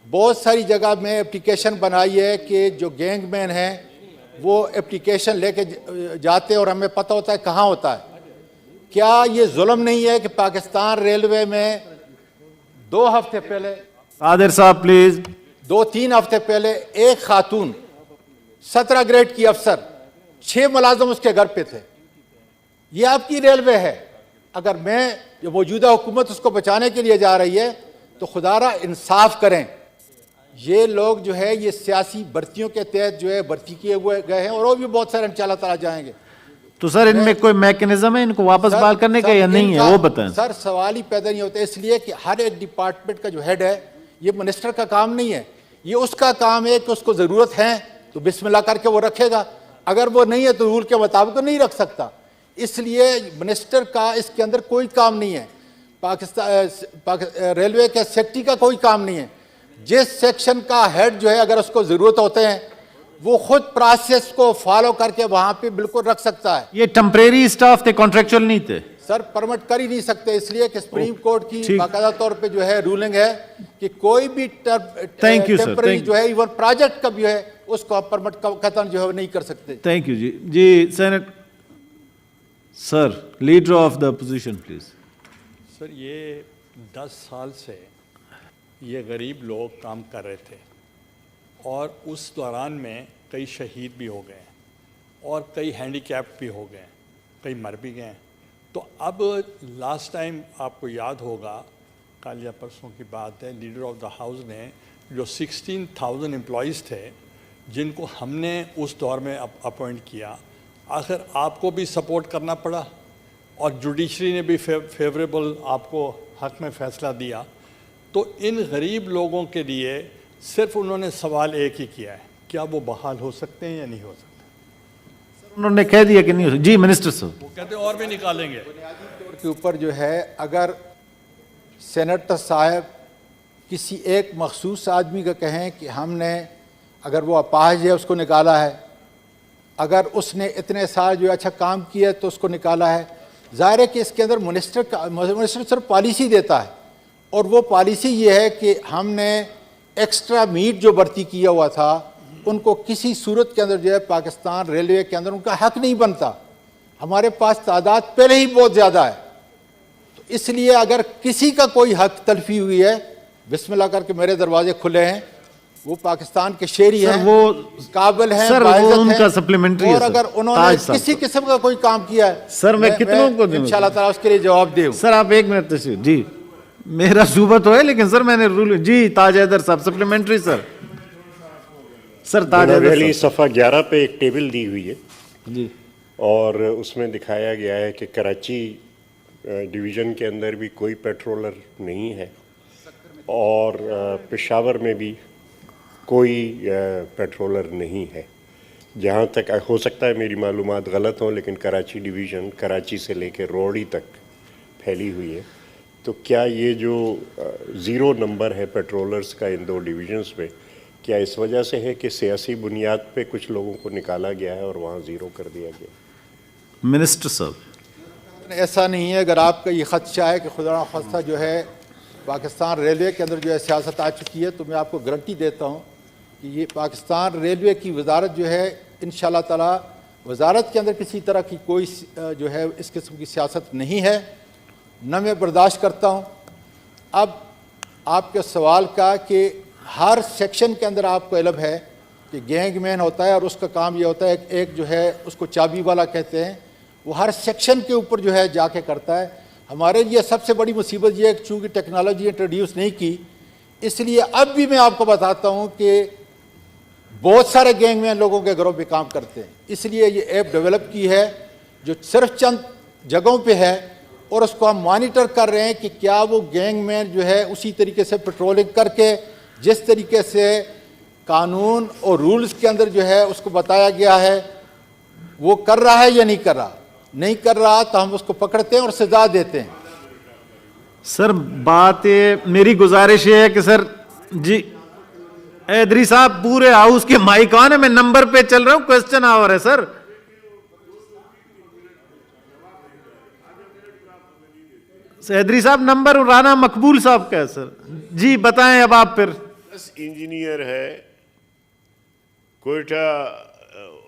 S10: بہت ساری جگہ میں اپلیکیشن بنائی ہے کہ جو گینگ مین ہیں وہ اپلیکیشن لے کے جاتے اور ہمیں پتہ ہوتا ہے کہاں ہوتا ہے. کیا یہ ظلم نہیں ہے کہ پاکستان ریلوے میں 2 ہفتے پہلے,
S2: قادر صاحب پلیز,
S10: 2-3 ہفتے پہلے ایک خاتون 17 گریڈ کی افسر, 6 ملازم اس کے گھر پہ تھے. یہ آپ کی ریلوے ہے. اگر میں موجودہ حکومت اس کو بچانے کے لیے جا رہی ہے تو خدا را انصاف کریں. یہ لوگ جو ہے یہ سیاسی بھرتیوں کے تحت جو ہے بھرتی کیے ہوئے گئے ہیں, اور وہ بھی بہت سارے انشاءاللہ تعالیٰ جائیں گے.
S2: تو سر ان میں کوئی میکنزم ہے ان کو واپس بحال کرنے کا یا نہیں ہے, وہ بتائیں.
S10: سر سوال ہی پیدا نہیں ہوتا, اس لیے کہ ہر ایک ڈپارٹمنٹ کا جو ہیڈ ہے یہ منسٹر کا کام نہیں ہے, یہ اس کا کام ہے کہ اس کو ضرورت ہے تو بسم اللہ کر کے وہ رکھے گا, اگر وہ نہیں ہے تو رول کے مطابق نہیں رکھ سکتا. اس لیے منسٹر کا اس کے اندر کوئی کام نہیں ہے, ریلوے کے سیکٹری کا کوئی کام نہیں ہے. جس سیکشن کا ہیڈ جو ہے اگر اس کو ضرورت ہوتے ہیں وہ خود پروسیس کو فالو کر کے وہاں پہ بالکل رکھ سکتا ہے.
S2: یہ ٹمپریری اسٹاف تھے, کانٹریکچوئل نہیں تھے
S10: سر, پرمٹ کر ہی نہیں سکتے, اس لیے کہ سپریم کورٹ کی باقاعدہ طور پہ جو ہے رولنگ ہے کہ کوئی بھی ٹیمپریری جو ہے ایون پروجیکٹ کا بھی ہے اس کو آپ پرمٹ قطعاً جو ہے نہیں کر سکتے.
S2: تھینک یو جی. جی senate sir, leader of the opposition please.
S8: Sir یہ 10 سال سے یہ غریب لوگ کام کر رہے تھے, اور اس دوران میں کئی شہید بھی ہو گئے اور کئی ہینڈی کیپ بھی ہو گئے, کئی مر بھی گئے. تو اب لاسٹ ٹائم آپ کو یاد ہوگا, کل یا پرسوں کی بات ہے, لیڈر آف دا ہاؤس نے جو 16,000 امپلائیز تھے جن کو ہم نے اس دور میں اپوائنٹ کیا, آخر آپ کو بھی سپورٹ کرنا پڑا اور جوڈیشری نے بھی فیوریبل آپ کو حق میں فیصلہ دیا. تو ان غریب لوگوں کے لیے صرف انہوں نے سوال ایک ہی کیا ہے, کیا وہ بحال ہو سکتے ہیں یا نہیں ہو سکتے؟
S2: انہوں نے کہہ دیا کہ نہیں ہو سکتے. جی منسٹر صاحب.
S8: وہ کہتے ہیں اور بھی نکالیں گے.
S10: بنیادی طور کے اوپر جو ہے اگر سینیٹر صاحب کسی ایک مخصوص آدمی کا کہیں کہ ہم نے, اگر وہ اپاہج ہے اس کو نکالا ہے, اگر اس نے اتنے سال جو اچھا کام کیا تو اس کو نکالا ہے, ظاہر ہے کہ اس کے اندر منسٹر صرف پالیسی دیتا ہے, اور وہ پالیسی یہ ہے کہ ہم نے ایکسٹرا میٹ جو بھرتی کیا ہوا تھا ان کو کسی صورت کے اندر جو ہے پاکستان ریلوے کے اندر ان کا حق نہیں بنتا. ہمارے پاس تعداد پہلے ہی بہت زیادہ ہے, تو اس لیے اگر کسی کا کوئی حق تلفی ہوئی ہے, بسم اللہ کر کے میرے دروازے کھلے ہیں, وہ پاکستان کے شہری ہیں, وہ قابل ہیں,
S2: ان کا سپلیمنٹری ہے,
S10: اور اگر انہوں نے کسی قسم کا کوئی کام کیا ہے
S2: سر میں کتنوں کو دوں
S10: انشاءاللہ تعالیٰ اس کے لیے جواب دے.
S2: سر آپ ایک منٹ تشریف. جی میرا صوبہ تو ہے لیکن سر میں نے رول. جی تاج حیدر صاحب سپلیمنٹری. سر سر تاج حیدر
S1: صفحہ 11 پہ ایک ٹیبل دی ہوئی ہے
S2: جی,
S1: اور اس میں دکھایا گیا ہے کہ کراچی ڈویژن کے اندر بھی کوئی پیٹرولر نہیں ہے, اور پشاور میں بھی کوئی پیٹرولر نہیں ہے. جہاں تک ہو سکتا ہے میری معلومات غلط ہوں, لیکن کراچی ڈویژن کراچی سے لے کے روڑی تک پھیلی ہوئی ہے. تو کیا یہ جو 0 نمبر ہے پیٹرولرز کا ان 2 ڈویژنز پہ, کیا اس وجہ سے ہے کہ سیاسی بنیاد پہ کچھ لوگوں کو نکالا گیا ہے اور وہاں 0 کر دیا گیا؟
S2: منسٹر صاحب
S10: ایسا نہیں ہے. اگر آپ کا یہ خدشہ ہے کہ خدا نخواستہ جو ہے پاکستان ریلوے کے اندر جو ہے سیاست آ چکی ہے, تو میں آپ کو گارنٹی دیتا ہوں کہ یہ پاکستان ریلوے کی وزارت جو ہے انشاءاللہ تعالی وزارت کے اندر کسی طرح کی کوئی جو ہے اس قسم کی سیاست نہیں ہے, نہ میں برداشت کرتا ہوں. اب آپ کے سوال کا کہ ہر سیکشن کے اندر آپ کو علم ہے کہ گینگ مین ہوتا ہے اور اس کا کام یہ ہوتا ہے ایک جو ہے اس کو چابی والا کہتے ہیں, وہ ہر سیکشن کے اوپر جو ہے جا کے کرتا ہے. ہمارے لیے سب سے بڑی مصیبت یہ ہے کہ چونکہ ٹیکنالوجی انٹروڈیوس نہیں کی, اس لیے اب بھی میں آپ کو بتاتا ہوں کہ بہت سارے گینگ مین لوگوں کے گھروں پہ کام کرتے ہیں. اس لیے یہ ایپ ڈیولپ کی ہے جو صرف چند جگہوں پہ ہے, اور اس کو ہم مانیٹر کر رہے ہیں کہ کیا وہ گینگ مین جو ہے اسی طریقے سے پیٹرولنگ کر کے جس طریقے سے قانون اور رولز کے اندر جو ہے اس کو بتایا گیا ہے وہ کر رہا ہے یا نہیں کر رہا. نہیں کر رہا تو ہم اس کو پکڑتے ہیں اور سزا دیتے ہیں.
S2: سر بات میری گزارش یہ ہے کہ سر جی ادری صاحب پورے ہاؤس کے مائک آن ہے, میں نمبر پہ چل رہا ہوں, کوسچن آور ہے سر. ادری صاحب نمبر رانا مقبول صاحب کا ہے سر. جی بتائیں اب آپ. پھر
S1: انجینئر ہے کوئٹہ,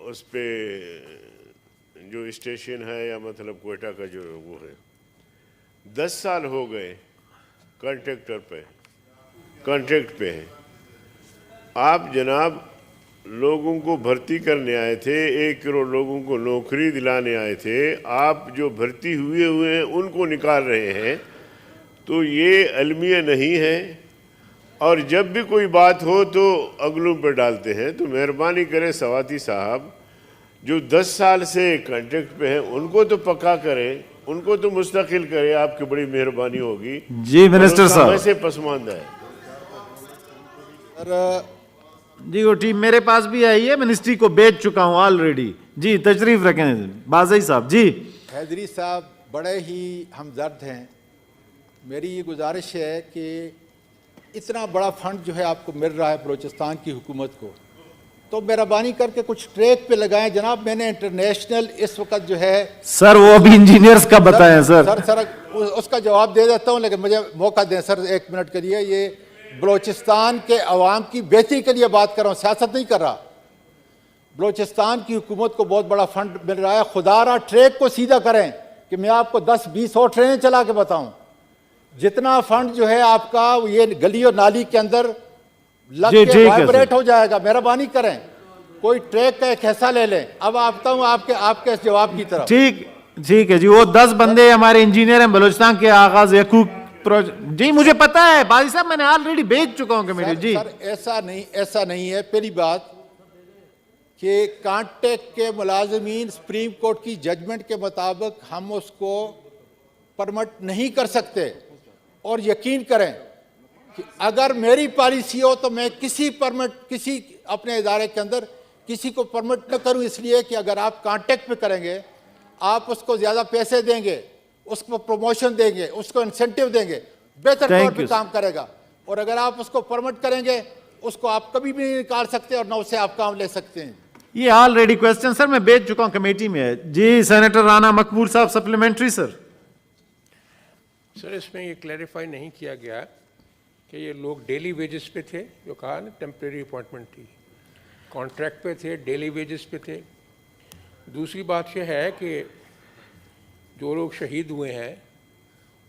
S1: اس پہ جو اسٹیشن ہے یا مطلب کوئٹہ کا جو وہ ہے 10 سال ہو گئے کانٹریکٹ پہ ہے. آپ جناب لوگوں کو بھرتی کرنے آئے تھے, 1 کروڑ لوگوں کو نوکری دلانے آئے تھے, آپ جو بھرتی ہوئے ہیں ان کو نکال رہے ہیں, تو یہ المیہ نہیں ہے. اور جب بھی کوئی بات ہو تو اگلوں پہ ڈالتے ہیں. تو مہربانی کریں سواتی صاحب جو 10 سال سے کانٹریکٹ پہ ہیں ان کو تو پکا کریں, ان کو تو مستقل کریں, آپ کی بڑی مہربانی ہوگی.
S2: جی منسٹر صاحب.
S1: ویسے پسماندہ ہے
S2: جی وہ ٹیم میرے پاس بھی آئی ہے, منسٹری کو بیچ چکا ہوں آلریڈی. جی تشریف رکھیں بازئی صاحب. جی
S10: حیدری صاحب بڑے ہی ہمدرد ہیں. میری یہ گزارش ہے کہ اتنا بڑا فنڈ جو ہے آپ کو مل رہا ہے بلوچستان کی حکومت کو, تو مہربانی کر کے کچھ ٹریک پہ لگائیں جناب. میں نے انٹرنیشنل اس وقت جو ہے
S2: سر وہ بھی انجینئرز کا بتائیں سر.
S10: سر اس کا جواب دے دیتا ہوں, لیکن مجھے موقع دیں سر 1 منٹ کے لیے. یہ بلوچستان کے عوام کی بہتری کے لیے بات کر رہا ہوں, سیاست نہیں کر رہا. بلوچستان کی حکومت کو بہت بڑا فنڈ مل رہا ہے. خدا را ٹریک کو سیدھا کریں کہ میں آپ کو 10-20 اور ٹرینیں چلا کے بتاؤں. جتنا فنڈ جو ہے آپ کا یہ گلی اور نالی کے اندر لگ کے وائبریٹ ہو جائے گا. مہربانی کریں کوئی ٹریک کا ایک حصہ لے لیں. اب آتا ہوں آپ کے اس جواب کی طرف.
S2: ٹھیک ہے جی. وہ 10 بندے ہمارے انجینئر ہیں بلوچستان کے آغاز یقوق جی مجھے پتا ہے بازی صاحب, میں نے آلریڈی بیچ چکا ہوں کمیٹی. جی
S10: سر ایسا نہیں ہے. پہلی بات کہ کانٹیکٹ کے ملازمین سپریم کورٹ کی ججمنٹ کے مطابق ہم اس کو پرمٹ نہیں کر سکتے. اور یقین کریں کہ اگر میری پالیسی ہو تو میں کسی اپنے ادارے کے اندر کسی کو پرمٹ نہ کروں, اس لیے کہ اگر آپ کانٹیکٹ پہ کریں گے آپ اس کو زیادہ پیسے دیں گے, اس کو پروموشن دیں گے, اس کو انسینٹیو دیں گے, بہتر طور پہ کام کرے گا. اور اگر آپ اس کو پرمٹ کریں گے اس کو آپ کبھی بھی نہیں نکال سکتے اور نہ اسے آپ کام لے سکتے ہیں.
S2: یہ آلریڈی کوسچن سر میں بیچ چکا ہوں کمیٹی میں ہے. جی سینیٹر رانا مقبول صاحب سپلیمنٹری.
S11: سر اس میں یہ کلیریفائی نہیں کیا گیا کہ یہ لوگ ڈیلی ویجز پہ تھے, جو کہا نا ٹیمپریری اپوائنٹمنٹ تھی, کانٹریکٹ پہ تھے, ڈیلی ویجز پہ تھے. دوسری بات یہ ہے کہ جو لوگ شہید ہوئے ہیں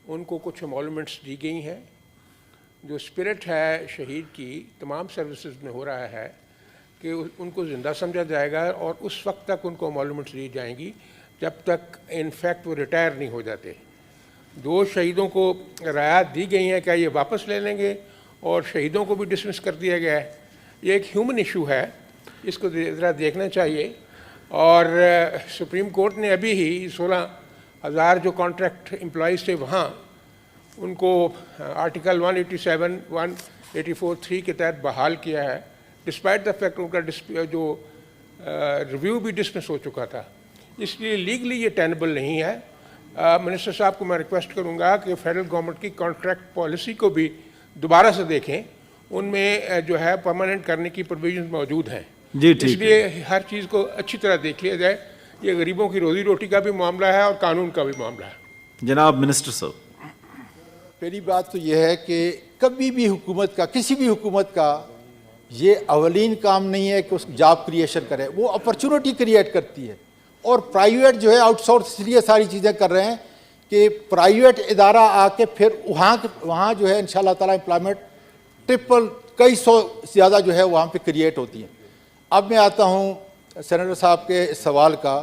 S11: ان کو کچھ ایمولومنٹس دی گئی ہیں. جو اسپرٹ ہے شہید کی تمام سروسز میں ہو رہا ہے کہ ان کو زندہ سمجھا جائے گا, اور اس وقت تک ان کو ایمولومنٹس دی جائیں گی جب تک انفیکٹ وہ ریٹائر نہیں ہو جاتے. جو شہیدوں کو رعایت دی گئی ہیں کیا یہ واپس لے لیں گے, اور شہیدوں کو بھی ڈسمس کر دیا گیا ہے. یہ ایک ہیومن ایشو ہے, اس کو ذرا دیکھنا چاہیے. اور سپریم کورٹ نے ابھی ہی 16,000 جو کانٹریکٹ امپلائیز تھے وہاں ان کو آرٹیکل 187, 184(3) کے تحت بحال کیا ہے, ڈسپائٹ دا فیکٹ ان کا جو ریویو بھی ڈسمس ہو چکا تھا. اس لیے لیگلی یہ ٹینبل نہیں ہے. منسٹر صاحب کو میں ریکویسٹ کروں گا کہ فیڈرل گورنمنٹ کی کانٹریکٹ پالیسی کو بھی دوبارہ سے دیکھیں, ان میں جو ہے پرماننٹ کرنے کی پروویژنز موجود ہیں. اس لیے ہر چیز کو اچھی طرح دیکھ لیا جائے. یہ غریبوں کی روزی روٹی کا بھی معاملہ ہے اور قانون کا بھی معاملہ ہے.
S2: جناب منسٹر صاحب.
S10: پہلی بات تو یہ ہے کہ کبھی بھی حکومت کا, کسی بھی حکومت کا یہ اولین کام نہیں ہے کہ اس جاب کریشن کرے, وہ اپرچونٹی کریٹ کرتی ہے. اور پرائیویٹ جو ہے آؤٹ سورس اس لیے ساری چیزیں کر رہے ہیں کہ پرائیویٹ ادارہ آ کے پھر وہاں جو ہے انشاءاللہ تعالیٰ امپلائمنٹ ٹرپل کئی سو زیادہ جو ہے وہاں پہ کریٹ ہوتی ہیں. اب میں آتا ہوں سینیٹر صاحب کے سوال کا.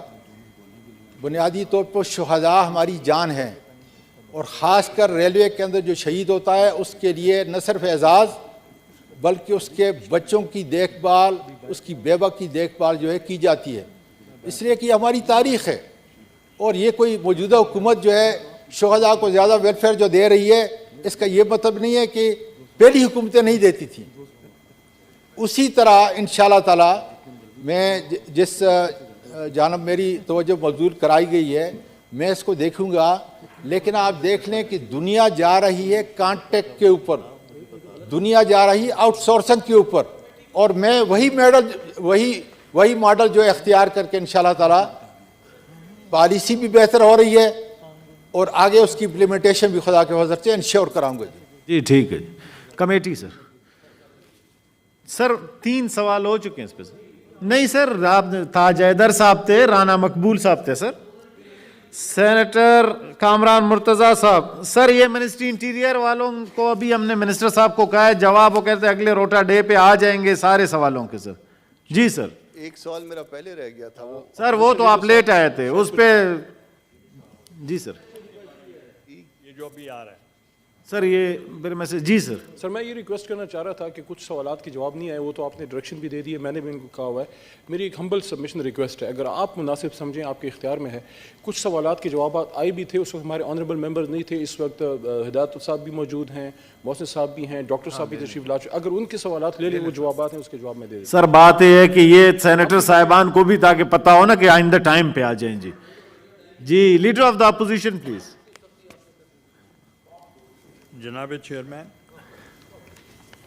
S10: بنیادی طور پر شہداء ہماری جان ہیں, اور خاص کر ریلوے کے اندر جو شہید ہوتا ہے اس کے لیے نہ صرف اعزاز بلکہ اس کے بچوں کی دیکھ بھال, اس کی بیوہ کی دیکھ بھال جو ہے کی جاتی ہے. اس لیے کہ ہماری تاریخ ہے, اور یہ کوئی موجودہ حکومت جو ہے شہداء کو زیادہ ویلفیئر جو دے رہی ہے اس کا یہ مطلب نہیں ہے کہ پہلی حکومتیں نہیں دیتی تھیں. اسی طرح انشاءاللہ تعالی میں جس جانب میری توجہ مبذول کرائی گئی ہے میں اس کو دیکھوں گا, لیکن آپ دیکھ لیں کہ دنیا جا رہی ہے کانٹیکٹ کے اوپر, دنیا جا رہی ہے آؤٹ سورسنگ کے اوپر, اور میں وہی ماڈل جو اختیار کر کے انشاءاللہ تعالی پالیسی بھی بہتر ہو رہی ہے اور آگے اس کی امپلیمنٹیشن بھی خدا کے فضل سے انشور کراؤں گا.
S2: جی ٹھیک ہے جی. کمیٹی سر 3 سوال ہو چکے ہیں اس پہ. نہیں سر, آپ تاج حیدر صاحب تھے, رانا مقبول صاحب تھے سر, سینیٹر کامران مرتضیٰ صاحب. سر یہ منسٹری انٹیریئر والوں کو ابھی ہم نے منسٹر صاحب کو کہا ہے, جواب وہ کہتے ہیں اگلے روٹا ڈے پہ آ جائیں گے سارے سوالوں کے. سر جی سر.
S3: ایک سوال میرا پہلے رہ گیا تھا وہ
S2: سر وہ تو آپ لیٹ آئے تھے اس پہ. جی سر.
S8: یہ جو ابھی آ رہا ہے
S2: سر یہ میرے میسج. جی سر.
S6: سر میں یہ ریکویسٹ کرنا چاہ رہا تھا کہ کچھ سوالات کے جواب نہیں آئے, وہ تو آپ نے ڈائریکشن بھی دے دی ہے, میں نے بھی ان کو کہا ہوا ہے. میری ایک ہمبل سبمیشن ریکویسٹ ہے, اگر آپ مناسب سمجھیں آپ کے اختیار میں ہے, کچھ سوالات کے جوابات آئے بھی تھے, اس وقت ہمارے آنریبل ممبرز نہیں تھے, اس وقت ہدایت صاحب بھی موجود ہیں, محسن صاحب بھی ہیں, ڈاکٹر صاحب بھی تشریف لا چکے, اگر ان کے سوالات لے لیں وہ جوابات ہیں اس کے جواب میں دے دیں.
S2: سر بات یہ ہے کہ یہ سینیٹر صاحبان کو بھی تاکہ پتہ ہو نا کہ آئندہ ٹائم پہ آ جائیں. جی جی. Leader of the opposition please.
S8: جناب chairman,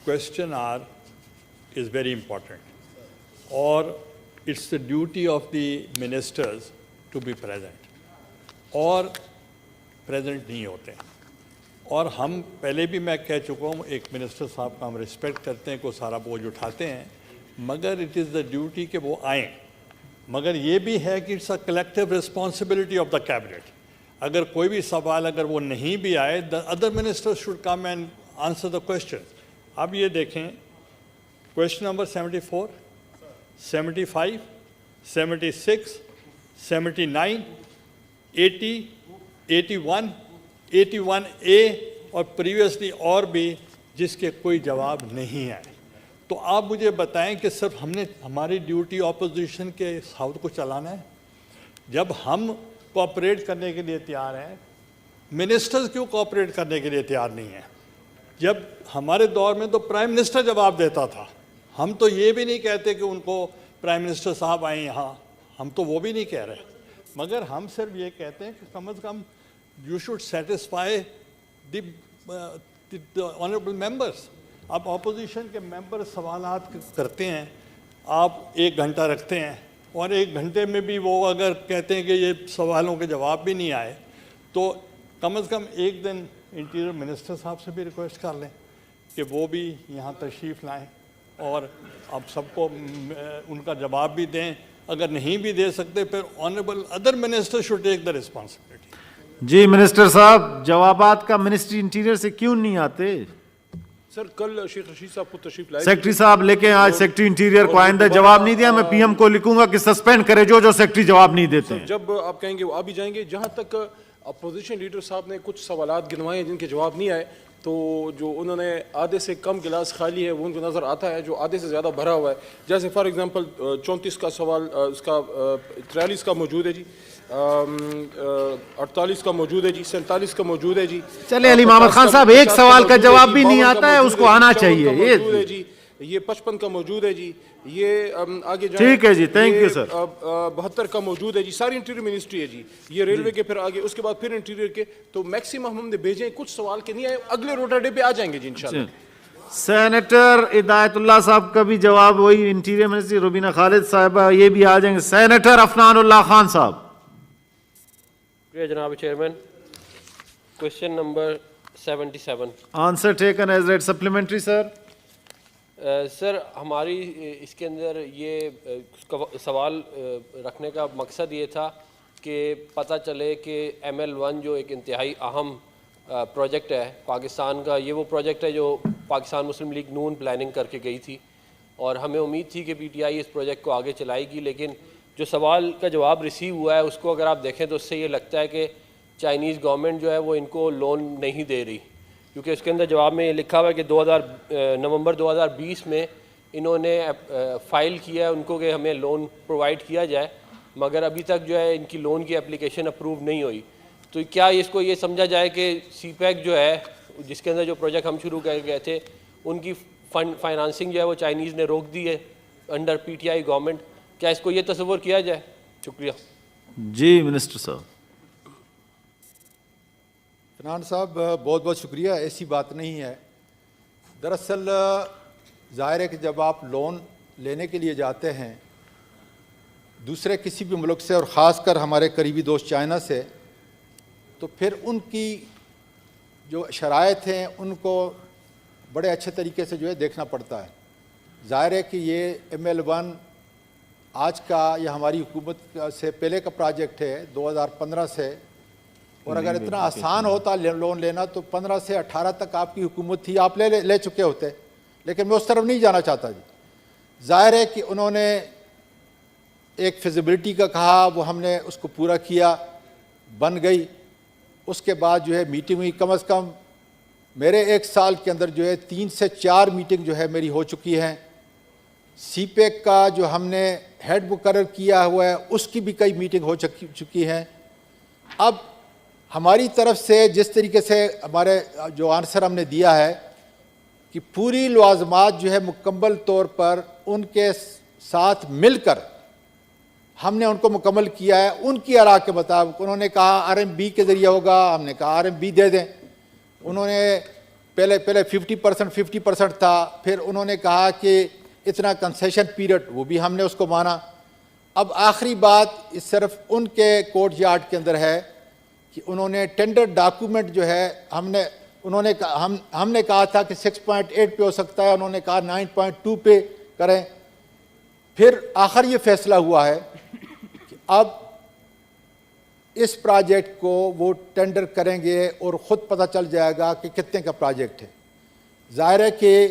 S8: question hour is very important, اور it's the duty of the ministers to be present, اور present نہیں ہوتے. اور ہم پہلے بھی میں کہہ چکا ہوں, ایک منسٹر صاحب کا ہم رسپیکٹ کرتے ہیں, کو سارا بوجھ اٹھاتے ہیں, مگر it is the duty کہ وہ آئیں. مگر یہ بھی ہے کہ it's a collective responsibility of the cabinet. اگر کوئی بھی سوال اگر وہ نہیں بھی آئے, the other ministers should come and answer the questions. اب یہ دیکھیں, question number 74, 75, 76, 79, 80, 81, 81A اور پریویسلی اور بھی جس کے کوئی جواب نہیں آئے. تو آپ مجھے بتائیں کہ صرف ہم نے ہماری ڈیوٹی اپوزیشن کے ہاؤس کو چلانا ہے؟ جب ہم کوآپریٹ کرنے کے لیے تیار ہیں, منسٹرز کیوں کوآپریٹ کرنے کے لیے تیار نہیں ہیں؟ جب ہمارے دور میں تو پرائم منسٹر جواب دیتا تھا, ہم تو یہ بھی نہیں کہتے کہ ان کو پرائم منسٹر صاحب آئیں یہاں, ہم تو وہ بھی نہیں کہہ رہے, مگر ہم صرف یہ کہتے ہیں کہ کم از کم you should satisfy the honourable members. اب اپوزیشن کے ممبر سوالات کرتے ہیں, آپ 1 گھنٹہ رکھتے ہیں, اور 1 گھنٹے میں بھی وہ اگر کہتے ہیں کہ یہ سوالوں کے جواب بھی نہیں آئے, تو کم از کم ایک دن انٹیریئر منسٹر صاحب سے بھی ریکویسٹ کر لیں کہ وہ بھی یہاں تشریف لائیں اور اب سب کو ان کا جواب بھی دیں. اگر نہیں بھی دے سکتے پھر honourable other minister should take the responsibility.
S2: جی منسٹر صاحب, جوابات کا منسٹری انٹیریئر سے کیوں نہیں آتے؟
S6: سر کل شیخ رشید صاحب کو تشریف لائے,
S2: سیکٹری صاحب لے کے آج سیکٹری انٹیریئر کو آئندہ جواب نہیں دیا, میں پی ایم کو لکھوں گا کہ سسپینڈ کرے جو سیکٹری جواب نہیں دیتے ہیں.
S6: جب آپ کہیں گے وہ آ بھی جائیں گے. جہاں تک اپوزیشن لیڈر صاحب نے کچھ سوالات گنوائے ہیں جن کے جواب نہیں آئے, تو جو انہوں نے آدھے سے کم گلاس خالی ہے وہ ان کو نظر آتا ہے, جو آدھے سے زیادہ بھرا ہوا ہے. جیسے فار ایگزامپل 34 کا سوال, اس کا 43 کا موجود ہے جی, 48 کا موجود ہے جی, 47 کا موجود ہے جی.
S2: چلے علی محمد خان صاحب, ایک سوال کا جواب بھی نہیں آتا ہے, اس کو آنا چاہیے.
S6: یہ 55 کا موجود ہے جی, یہ آگے جائیں.
S2: ٹھیک ہے جی, تھینک یو سر.
S6: 72 کا موجود ہے جی, ساری انٹیریئر منسٹری ہے جی, یہ ریلوے کے پھر آگے, اس کے بعد پھر انٹیریئر کے. تو میکسیمم ہم نے بھیجے, کچھ سوال کے نہیں آئے, اگلے روٹا ڈے پہ آ جائیں گے جی انشاءاللہ.
S2: سینیٹر ہدایت اللہ صاحب کا بھی جواب وہی, انٹیریئر منسٹری روبینہ خالد صاحبہ یہ بھی آ جائیں گے. سینیٹر عفنان اللہ خان صاحب.
S12: جناب chairman, question number 77.
S2: Answer taken as read. Supplementary sir.
S12: Sir ہماری اس کے اندر یہ سوال رکھنے کا مقصد یہ تھا کہ پتہ چلے کہ ML1 جو ایک انتہائی اہم پروجیکٹ ہے پاکستان کا, یہ وہ پروجیکٹ ہے جو پاکستان مسلم لیگ نون پلاننگ کر کے گئی تھی, اور ہمیں امید تھی کہ PTI اس پروجیکٹ کو آگے چلائے گی. لیکن جو سوال کا جواب ریسیو ہوا ہے اس کو اگر آپ دیکھیں تو اس سے یہ لگتا ہے کہ چائنیز گورنمنٹ جو ہے وہ ان کو لون نہیں دے رہی, کیونکہ اس کے اندر جواب میں یہ لکھا ہوا ہے کہ نومبر 2020 میں انہوں نے فائل کیا ہے ان کو کہ ہمیں لون پرووائڈ کیا جائے, مگر ابھی تک جو ہے ان کی لون کی اپلیکیشن اپروو نہیں ہوئی. تو کیا اس کو یہ سمجھا جائے کہ سی پیک جو ہے جس کے اندر جو پروجیکٹ ہم شروع کر گئے تھے ان کی فائنانسنگ جو ہے وہ چائنیز نے روک دی ہے under P T I government, کیا اس کو یہ تصور کیا جائے؟ شکریہ.
S2: جی منسٹر صاحب.
S10: فنان صاحب بہت بہت شکریہ. ایسی بات نہیں ہے. دراصل ظاہر ہے کہ جب آپ لون لینے کے لیے جاتے ہیں دوسرے کسی بھی ملک سے اور خاص کر ہمارے قریبی دوست چائنا سے، تو پھر ان کی جو شرائط ہیں ان کو بڑے اچھے طریقے سے جو ہے دیکھنا پڑتا ہے. ظاہر ہے کہ یہ ML1 آج کا یا ہماری حکومت سے پہلے کا پروجیکٹ ہے 2015 سے، اور اگر اتنا آسان ہوتا لون لینا تو 15 سے 18 تک آپ کی حکومت تھی، آپ لے چکے ہوتے. لیکن میں اس طرف نہیں جانا چاہتا جی. ظاہر ہے کہ انہوں نے ایک فیزیبلٹی کا کہا، وہ ہم نے اس کو پورا کیا، بن گئی. اس کے بعد جو ہے میٹنگ ہوئی. کم از کم میرے 1 سال کے اندر جو ہے 3 سے 4 میٹنگ جو ہے میری ہو چکی ہیں. سی پیک کا جو ہم نے ہیڈ مقرر کیا ہوا ہے اس کی بھی کئی میٹنگ ہو چکی ہیں. اب ہماری طرف سے جس طریقے سے ہمارے جو آنسر ہم نے دیا ہے کہ پوری لوازمات جو ہے مکمل طور پر ان کے ساتھ مل کر ہم نے ان کو مکمل کیا ہے ان کی آراء کے مطابق. انہوں نے کہا RMB کے ذریعے ہوگا، ہم نے کہا RMB دے دیں. انہوں نے پہلے 50% تھا، پھر انہوں نے کہا کہ اتنا کنسیشن پیریڈ، وہ بھی ہم نے اس کو مانا. اب آخری بات صرف ان کے کورٹ یارڈ کے اندر ہے کہ انہوں نے ٹینڈر ڈاکومنٹ جو ہے ہم نے کہا تھا کہ 6.8 پہ ہو سکتا ہے، انہوں نے کہا 9.2 پہ کریں. پھر آخر یہ فیصلہ ہوا ہے کہ اب اس پروجیکٹ کو وہ ٹینڈر کریں گے اور خود پتہ چل جائے گا کہ کتنے کا پروجیکٹ ہے. ظاہر ہے کہ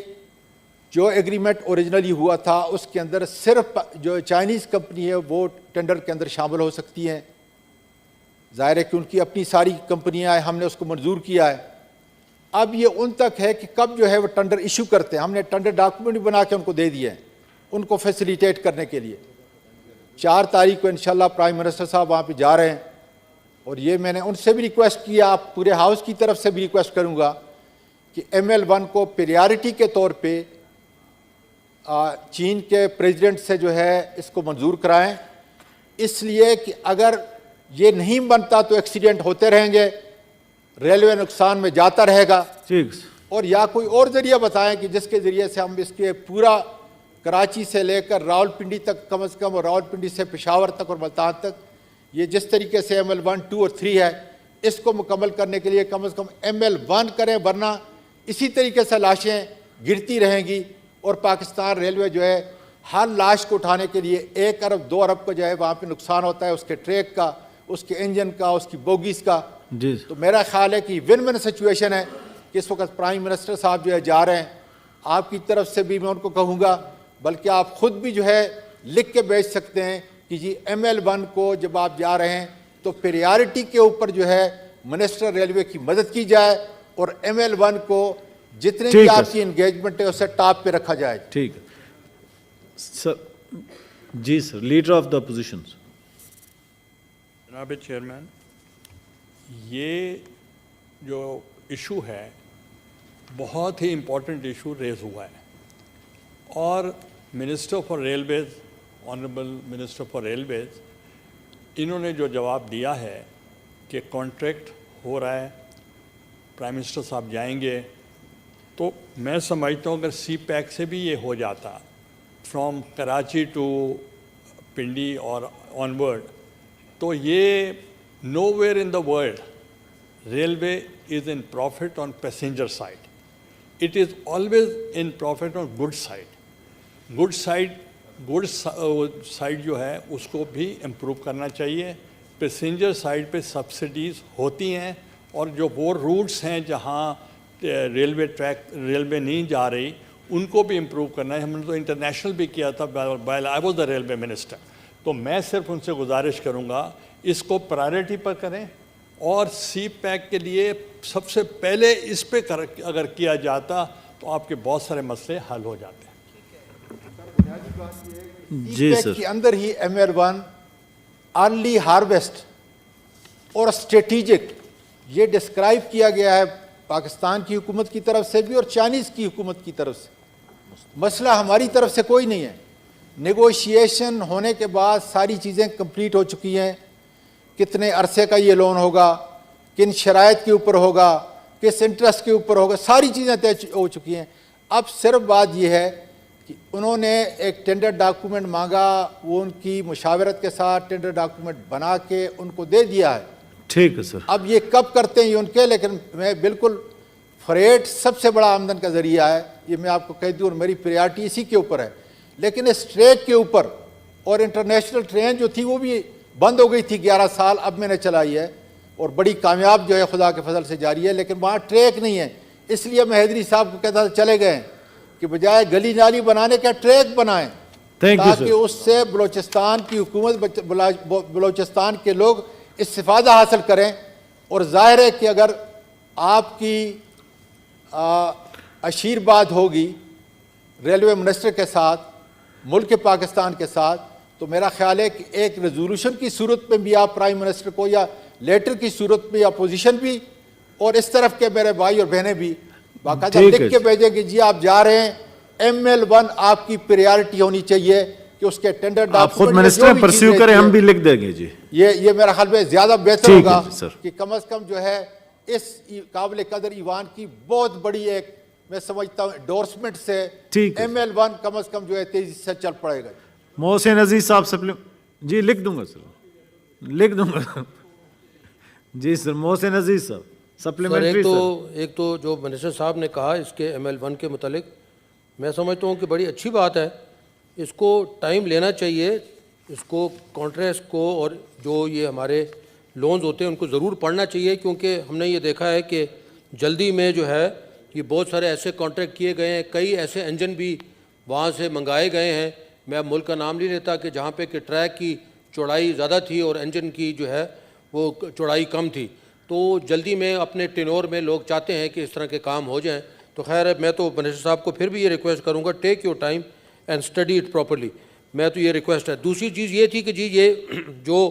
S10: جو ایگریمنٹ اوریجنلی ہوا تھا اس کے اندر صرف جو چائنیز کمپنی ہے وہ ٹینڈر کے اندر شامل ہو سکتی ہیں. ظاہر ہے کہ ان کی اپنی ساری کمپنیاں ہیں، ہم نے اس کو منظور کیا ہے. اب یہ ان تک ہے کہ کب جو ہے وہ ٹینڈر ایشو کرتے ہیں. ہم نے ٹینڈر ڈاکومنٹ بھی بنا کے ان کو دے دیے ہیں ان کو فیسیلیٹیٹ کرنے کے لیے. 4 تاریخ کو انشاءاللہ پرائم منسٹر صاحب وہاں پہ جا رہے ہیں، اور یہ میں نے ان سے بھی ریکویسٹ کیا، آپ پورے ہاؤس کی طرف سے بھی ریکویسٹ کروں گا کہ ML1 کو پریارٹی کے طور پہ چین کے پریزیڈنٹ سے جو ہے اس کو منظور کرائیں. اس لیے کہ اگر یہ نہیں بنتا تو ایکسیڈنٹ ہوتے رہیں گے، ریلوے نقصان میں جاتا رہے گا. اور یا کوئی اور ذریعہ بتائیں کہ جس کے ذریعے سے ہم اس کے پورا کراچی سے لے کر راولپنڈی تک، کم از کم راولپنڈی سے پشاور تک اور ملتان تک، یہ جس طریقے سے ML1, 2 اور 3 ہے اس کو مکمل کرنے کے لیے کم از کم ML1 کریں، ورنہ اسی طریقے سے لاشیں گرتی رہیں گی. اور پاکستان ریلوے جو ہے ہر لاش کو اٹھانے کے لیے 1 ارب 2 ارب کا جو ہے وہاں پہ نقصان ہوتا ہے، اس کے ٹریک کا، اس کے انجن کا، اس کی بوگیز کا. تو میرا خیال ہے کہ ون ون سچویشن ہے کہ اس وقت پرائم منسٹر صاحب جو ہے جا رہے ہیں. آپ کی طرف سے بھی میں ان کو کہوں گا، بلکہ آپ خود بھی جو ہے لکھ کے بھیج سکتے ہیں کہ جی ML1 کو جب آپ جا رہے ہیں تو پریارٹی کے اوپر جو ہے منسٹر ریلوے کی مدد کی جائے اور ML1 کو جتنے بھی آپ کی انگیجمنٹ ہے اسے ٹاپ پہ رکھا جائے.
S2: ٹھیک ہے سر. جی سر، لیڈر آف دا اپوزیشن.
S8: جناب چیئرمین، یہ جو ایشو ہے بہت ہی امپورٹنٹ ایشو ریز ہوا ہے، اور minister for railways, honourable minister for railways, انہوں نے جو جواب دیا ہے کہ کانٹریکٹ ہو رہا ہے، پرائم منسٹر صاحب جائیں گے، تو میں سمجھتا ہوں اگر سی پیک سے بھی یہ ہو جاتا فرام کراچی ٹو پنڈی اور آنورڈ، تو یہ nowhere in the world railway is in profit on passenger side. It is always in profit on good side. Good side جو ہے اس کو بھی امپروو کرنا چاہیے. پیسنجر سائڈ پہ سبسڈیز ہوتی ہیں، اور جو وہ روٹس ہیں جہاں ریلوے نہیں جا رہی ان کو بھی امپروو کرنا ہے. ہم نے تو انٹرنیشنل بھی کیا تھا while I was the railway minister. تو میں صرف ان سے گزارش کروں گا اس کو پرائرٹی پر کریں، اور سی پیک کے لیے سب سے پہلے اس پہ اگر کیا جاتا تو آپ کے بہت سارے مسئلے حل ہو جاتے ہیں.
S2: جی سر.
S10: کے اندر ہی ML1 ارلی ہارویسٹ اور اسٹریٹجک یہ ڈسکرائب کیا گیا ہے پاکستان کی حکومت کی طرف سے بھی اور چائنیز کی حکومت کی طرف سے. مسئلہ ہماری طرف سے کوئی نہیں ہے. نیگوشیشن ہونے کے بعد ساری چیزیں کمپلیٹ ہو چکی ہیں. کتنے عرصے کا یہ لون ہوگا, کن شرائط کے اوپر ہوگا, کس انٹرسٹ کے اوپر ہوگا, ساری چیزیں طے ہو چکی ہیں. اب صرف بات یہ ہے کہ انہوں نے ایک ٹینڈر ڈاکومنٹ مانگا, وہ ان کی مشاورت کے ساتھ ٹینڈر ڈاکومنٹ بنا کے ان کو دے دیا ہے.
S2: ٹھیک ہے سر.
S10: اب یہ کب کرتے ہیں یہ ان کے, لیکن میں بالکل فریٹ سب سے بڑا آمدن کا ذریعہ ہے, یہ میں آپ کو کہہ دوں, اور میری پریارٹی اسی کے اوپر ہے. لیکن اس ٹریک کے اوپر, اور انٹرنیشنل ٹرین جو تھی وہ بھی بند ہو گئی تھی 11 سال, اب میں نے چلائی ہے اور بڑی کامیاب جو ہے خدا کے فضل سے جاری ہے, لیکن وہاں ٹریک نہیں ہے. اس لیے میں حیدری صاحب کو کہتا تھا چلے گئے کہ بجائے گلی نالی بنانے کا ٹریک بنائیں, تاکہ اس سے بلوچستان کی حکومت, بلوچستان کے لوگ استفادہ حاصل کریں. اور ظاہر ہے کہ اگر آپ کی آشیرواد ہوگی ریلوے منسٹر کے ساتھ, ملک پاکستان کے ساتھ, تو میرا خیال ہے کہ ایک ریزولوشن کی صورت میں بھی آپ پرائم منسٹر کو, یا لیٹر کی صورت میں اپوزیشن بھی, اور اس طرف کے میرے بھائی اور بہنیں بھی باقاعدہ لکھ کے بھیجیں کہ جی آپ جا رہے ہیں, ML1 آپ کی پریارٹی ہونی چاہیے کہ اس کے ٹینڈر
S2: آپ خود منسٹر پرسیو کریں, ہم بھی لکھ دیں گے. جی
S10: یہ میرا خیال میں زیادہ بہتر ہوگا کہ کم از کم جو ہے اس قابل قدر ایوان کی بہت بڑی ایک, میں سمجھتا ہوں, انڈورسمنٹ سے ML1 کم از کم جو ہے تیزی سے چل پڑے گا.
S2: محسن عزیز صاحب جی لکھ دوں گا سر, لکھ دوں گا. جی سر, محسن عزیز صاحب سپلیمنٹری.
S13: ایک تو جو منسٹر صاحب نے کہا اس کے ML1 کے متعلق, میں سمجھتا ہوں کہ بڑی اچھی بات ہے. اس کو ٹائم لینا چاہیے, اس کو کانٹریکٹس کو اور جو یہ ہمارے لونز ہوتے ہیں ان کو ضرور پڑھنا چاہیے, کیونکہ ہم نے یہ دیکھا ہے کہ جلدی میں جو ہے یہ بہت سارے ایسے کانٹریکٹ کیے گئے ہیں, کئی ایسے انجن بھی وہاں سے منگائے گئے ہیں. میں ملک کا نام نہیں لیتا کہ جہاں پہ کہ ٹریک کی چوڑائی زیادہ تھی اور انجن کی جو ہے وہ چوڑائی کم تھی. تو جلدی میں اپنے ٹینور میں لوگ چاہتے ہیں کہ اس طرح کے کام ہو جائیں. تو خیر میں تو منسٹر صاحب کو پھر بھی یہ ریکویسٹ کروں گا, take your time and study it properly. میں تو یہ ریکویسٹ ہے. دوسری چیز یہ تھی کہ جی یہ جو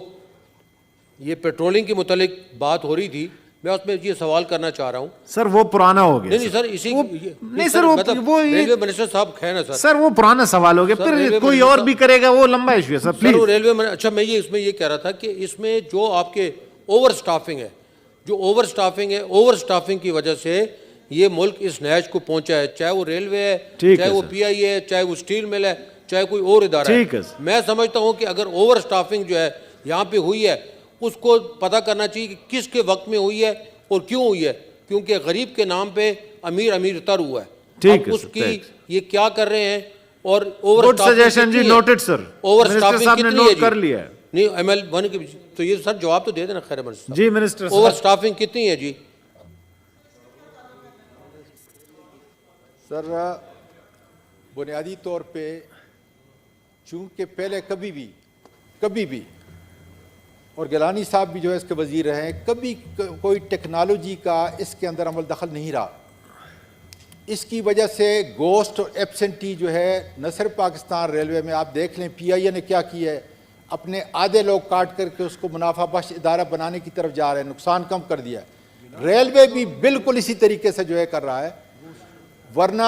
S13: یہ پیٹرولنگ کے متعلق بات ہو رہی تھی, میں اس میں یہ سوال کرنا چاہ رہا ہوں.
S2: سر وہ پرانا ہو گیا.
S13: نہیں سر, اسی
S2: نہیں سر, وہ
S13: ریلوے منسٹر صاحب ہے نا
S2: سر, وہ پرانا سوال ہو گیا, پھر کوئی اور بھی کرے گا, وہ لمبا ایشو ہے سر, پلیز.
S13: ریلوے اچھا, میں یہ اس میں یہ کہہ رہا تھا کہ اس میں جو آپ کے اوور سٹافنگ ہے, جو اوور سٹافنگ ہے, اوور سٹافنگ کی وجہ سے یہ ملک اس نہج کو پہنچا ہے, چاہے وہ ریلوے ہے, چاہے وہ PI ہے, چاہے وہ اسٹیل مل ہے, چاہے کوئی اور ادارہ ہے. میں سمجھتا ہوں کہ اگر اوور سٹافنگ جو ہے یہاں پہ ہوئی ہے, اس کو پتہ کرنا چاہیے کہ کس کے وقت میں ہوئی ہے اور کیوں ہوئی ہے, کیونکہ غریب کے نام پہ امیر تر ہوا ہے. اب اس کی یہ کیا کر رہے ہیں, اور اوور سٹافنگ کتنی ہے نہیں ML1 کی, تو یہ سر جواب تو دے دینا. خیر منسٹر
S2: جی, منسٹر
S13: اوور سٹافنگ کتنی ہے جی؟
S10: سر بنیادی طور پہ چونکہ پہلے کبھی بھی اور گیلانی صاحب بھی جو ہے اس کے وزیر رہے ہیں, کبھی کوئی ٹیکنالوجی کا اس کے اندر عمل دخل نہیں رہا. اس کی وجہ سے گوسٹ اور ایبسنٹی جو ہے نہ صرف پاکستان ریلوے میں, آپ دیکھ لیں PIA نے کیا کیا ہے, اپنے آدھے لوگ کاٹ کر کے اس کو منافع بخش ادارہ بنانے کی طرف جا رہے ہیں, نقصان کم کر دیا ہے. ریلوے بھی بالکل اسی طریقے سے جو ہے کر رہا ہے. ورنہ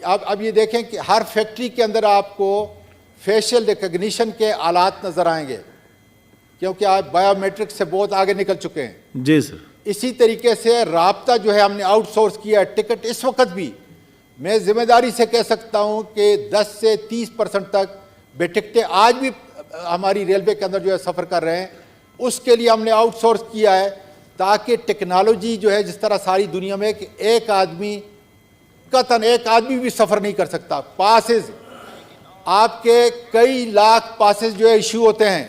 S10: اب یہ دیکھیں کہ ہر فیکٹری کے اندر آپ کو فیشل ریکگنیشن کے آلات نظر آئیں گے, کیونکہ آپ بایو میٹرک سے بہت آگے نکل چکے ہیں.
S2: جی سر.
S10: اسی طریقے سے رابطہ جو ہے ہم نے آؤٹ سورس کیا ہے. ٹکٹ اس وقت بھی میں ذمہ داری سے کہہ سکتا ہوں کہ 10 سے 30% تک بے ٹکٹیں آج بھی ہماری ریلوے کے اندر جو ہے سفر کر رہے ہیں. اس کے لیے ہم نے آؤٹ سورس کیا ہے تاکہ ٹیکنالوجی جو ہے جس طرح ساری دنیا میں کہ ایک آدمی بھی سفر نہیں کر سکتا. پاسز آپ کے کئی لاکھ پاسز جو ہے ایشو ہوتے ہیں.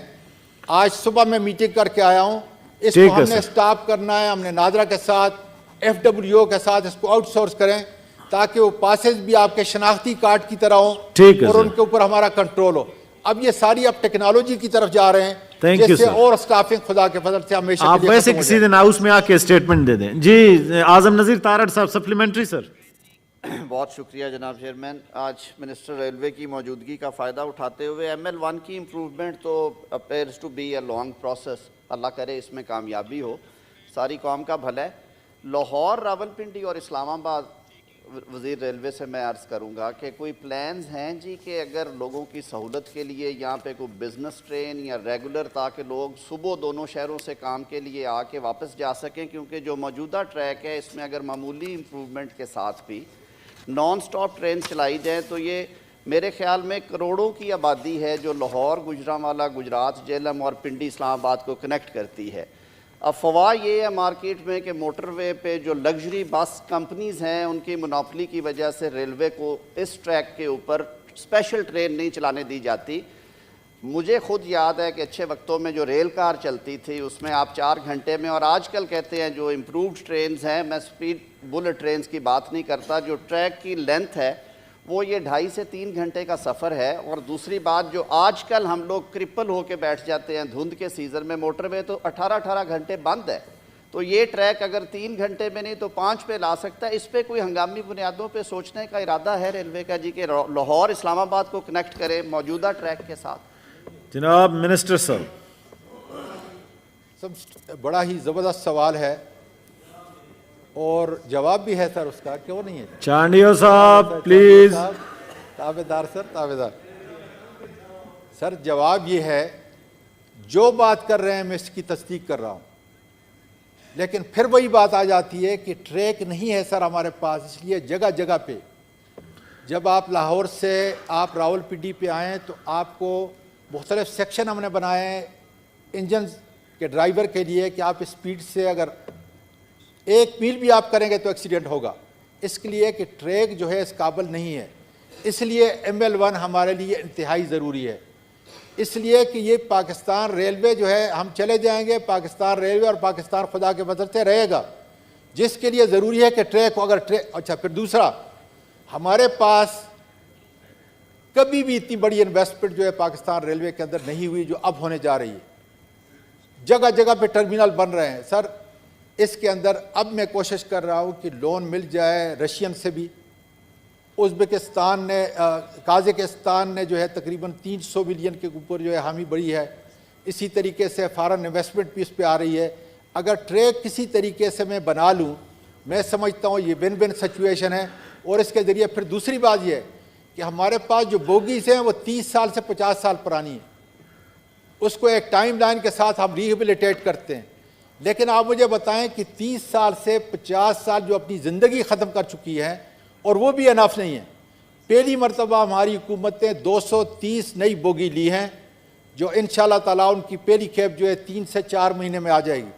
S10: آج صبح میں میٹنگ کر کے آیا ہوں, اس کو ہم نے سٹاپ کرنا ہے. ہم نے نادرا کے ساتھ FWO کے ساتھ اس کو آؤٹ سورس کریں تاکہ وہ پاسز بھی آپ کے شناختی کارڈ کی طرح ہوں اور ان کے اوپر ہمارا کنٹرول ہو. اب یہ ساری اب ٹیکنالوجی کی طرف جا رہے ہیں جس سے اور سٹافنگ خدا کے فضل سے ہمیشہ
S2: آپ ویسے کسی دن ہاؤس میں آ کے اسٹیٹمنٹ دے دیں. جی اعظم نذیر تارڑ صاحب سپلیمنٹری. سر
S14: بہت شکریہ جناب چیئرمین. آج منسٹر ریلوے کی موجودگی کا فائدہ اٹھاتے ہوئے ML1 کی امپروومنٹ تو appears to be a long process. اللہ کرے اس میں کامیابی ہو, ساری قوم کا بھلا ہے. لاہور, راولپنڈی اور اسلام آباد وزیر ریلوے سے میں عرض کروں گا کہ کوئی پلانز ہیں جی کہ اگر لوگوں کی سہولت کے لیے یہاں پہ کوئی بزنس ٹرین یا ریگولر, تاکہ لوگ صبح دونوں شہروں سے کام کے لیے آ کے واپس جا سکیں, کیونکہ جو موجودہ ٹریک ہے اس میں اگر معمولی امپروومنٹ کے ساتھ بھی نان سٹاپ ٹرین چلائی جائیں تو یہ میرے خیال میں کروڑوں کی آبادی ہے جو لاہور, گوجرانوالا, گجرات, جہلم اور پنڈی, اسلام آباد کو کنیکٹ کرتی ہے. افواہ یہ ہے مارکیٹ میں کہ موٹر وے پہ جو لگژری بس کمپنیز ہیں ان کی منوپلی کی وجہ سے ریلوے کو اس ٹریک کے اوپر اسپیشل ٹرین نہیں چلانے دی جاتی. مجھے خود یاد ہے کہ اچھے وقتوں میں جو ریل کار چلتی تھی اس میں آپ 4 گھنٹے میں, اور آج کل کہتے ہیں جو امپرووڈ ٹرینز ہیں, میں سپیڈ بلٹ ٹرینز کی بات نہیں کرتا, جو ٹریک کی لینتھ ہے وہ یہ 2.5 سے 3 گھنٹے کا سفر ہے. اور دوسری بات, جو آج کل ہم لوگ کرپل ہو کے بیٹھ جاتے ہیں دھند کے سیزن میں, موٹر وے تو 18 گھنٹے بند ہے, تو یہ ٹریک اگر 3 گھنٹے میں نہیں تو 5 پہ لا سکتا ہے. اس پہ کوئی ہنگامی بنیادوں پہ سوچنے کا ارادہ ہے ریلوے کا جی کہ لاہور, اسلام آباد کو کنیکٹ کرے موجودہ ٹریک کے ساتھ؟
S2: جناب منسٹر صاحب.
S10: سب بڑا ہی زبردست سوال ہے اور جواب بھی ہے سر اس کا, کیوں نہیں ہے؟
S2: چانڈیو صاحب پلیز.
S10: تابعدار سر, تابعدار سر. جواب یہ ہے, جو بات کر رہے ہیں میں اس کی تصدیق کر رہا ہوں, لیکن پھر وہی بات آ جاتی ہے کہ ٹریک نہیں ہے سر ہمارے پاس. اس لیے جگہ جگہ پہ جب آپ لاہور سے آپ راولپنڈی پہ آئیں تو آپ کو مختلف سیکشن ہم نے بنائے ہیں انجنز کے ڈرائیور کے لیے کہ آپ اسپیڈ سے اگر 1 میل بھی آپ کریں گے تو ایکسیڈنٹ ہوگا. اس کے لیے کہ ٹریک جو ہے اس قابل نہیں ہے, اس لیے ML1 ہمارے لیے انتہائی ضروری ہے. اس لیے کہ یہ پاکستان ریلوے جو ہے, ہم چلے جائیں گے پاکستان ریلوے اور پاکستان خدا کے فضل سے رہے گا, جس کے لیے ضروری ہے کہ ٹریک کو اگر اچھا. پھر دوسرا, ہمارے پاس کبھی بھی اتنی بڑی انویسٹمنٹ جو ہے پاکستان ریلوے کے اندر نہیں ہوئی جو اب ہونے جا رہی ہے. جگہ جگہ پہ ٹرمینل بن رہے ہیں سر. اس کے اندر اب میں کوشش کر رہا ہوں کہ لون مل جائے رشین سے بھی. ازبکستان نے, قازقستان نے جو ہے تقریباً 300 ملین کے اوپر جو ہے حامی بڑھی ہے. اسی طریقے سے فارن انویسٹمنٹ بھی اس پہ آ رہی ہے. اگر ٹریک کسی طریقے سے میں بنا لوں, میں سمجھتا ہوں یہ ون ون سچویشن ہے. اور اس کے ذریعے پھر دوسری بات یہ ہے کہ ہمارے پاس جو بوگیز ہیں وہ 30 سال سے 50 سال پرانی ہیں. اس کو ایک ٹائم لائن کے ساتھ ہم ریہیبلیٹیٹ کرتے ہیں. لیکن آپ مجھے بتائیں کہ 30 سال سے 50 سال جو اپنی زندگی ختم کر چکی ہے اور وہ بھی انف نہیں ہے. پہلی مرتبہ ہماری حکومت نے 230 نئی بوگی لی ہیں جو انشاءاللہ تعالیٰ ان کی پہلی کھیپ جو ہے 3 سے 4 مہینے میں آ جائے گی.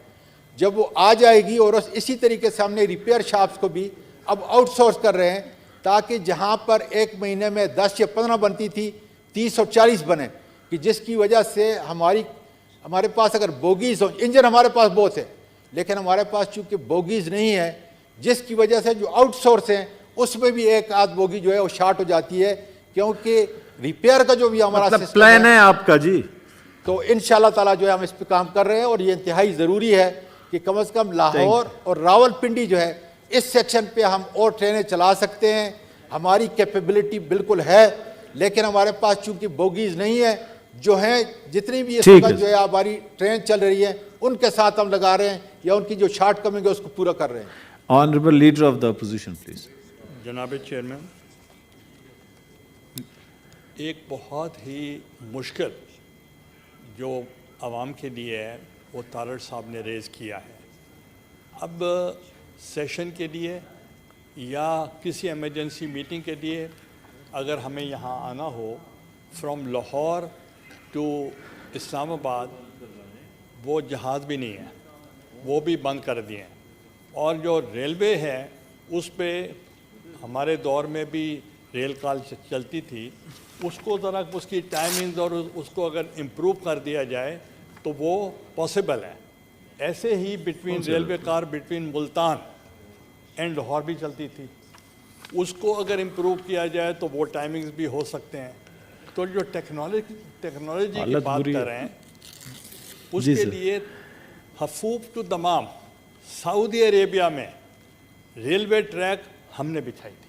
S10: جب وہ آ جائے گی, اور اسی طریقے سے ہم نے ریپیئر شاپس کو بھی اب آؤٹ سورس کر رہے ہیں تاکہ جہاں پر 1 مہینے میں 10 یا 15 بنتی تھی 30 اور 40 بنے, کہ جس کی وجہ سے ہمارے پاس اگر بوگیز ہو, انجن ہمارے پاس بہت ہے لیکن ہمارے پاس چونکہ بوگیز نہیں ہے, جس کی وجہ سے جو آؤٹ سورس ہیں اس میں بھی 1 بوگی جو ہے وہ شارٹ ہو جاتی ہے, کیونکہ ریپیئر کا جو بھی ہمارا
S2: پلان ہے آپ کا جی.
S10: تو انشاءاللہ تعالیٰ جو ہے ہم اس پہ کام کر رہے ہیں, اور یہ انتہائی ضروری ہے کہ کم از کم لاہور اور راولپنڈی جو ہے اس سیکشن پہ ہم اور ٹرینیں چلا سکتے ہیں. ہماری کیپیبلٹی بالکل ہے, لیکن ہمارے پاس چونکہ بوگیز نہیں ہے, جو ہیں جتنی بھی اس وقت جو ہے ہماری ٹرین چل رہی ہے ان کے ساتھ ہم لگا رہے ہیں, یا ان کی جو شارٹ کمنگ ہے اس کو پورا کر رہے ہیں.
S2: Honourable leader of the opposition please.
S8: جناب چیئرمین, ایک بہت ہی مشکل جو عوام کے لیے ہے وہ تارڑ صاحب نے ریز کیا ہے. اب سیشن کے لیے یا کسی ایمرجنسی میٹنگ کے لیے اگر ہمیں یہاں آنا ہو فرام لاہور ٹو اسلام آباد, وہ جہاز بھی نہیں ہے, وہ بھی بند کر دیے ہیں. اور جو ریلوے ہے اس پہ ہمارے دور میں بھی ریل کال چلتی تھی, اس کو ذرا اس کی ٹائمنگز اور اس کو اگر امپروو کر دیا جائے تو وہ پاسبل ہے. ایسے ہی between railway car between Multan and Lahore بھی چلتی تھی, اس کو اگر امپروو کیا جائے تو وہ ٹائمنگز بھی ہو سکتے ہیں. تو جو ٹیکنالوجی کی بات کر رہے ہیں اس کے لیے حفوف ٹو دمام سعودی عربیہ میں ریلوے ٹریک ہم نے بچھائی تھی.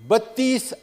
S10: 32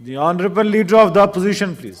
S2: The honorable leader of the opposition, please.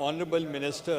S8: honorable minister,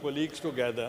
S8: colleagues together.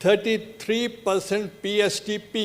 S8: 33% PSTP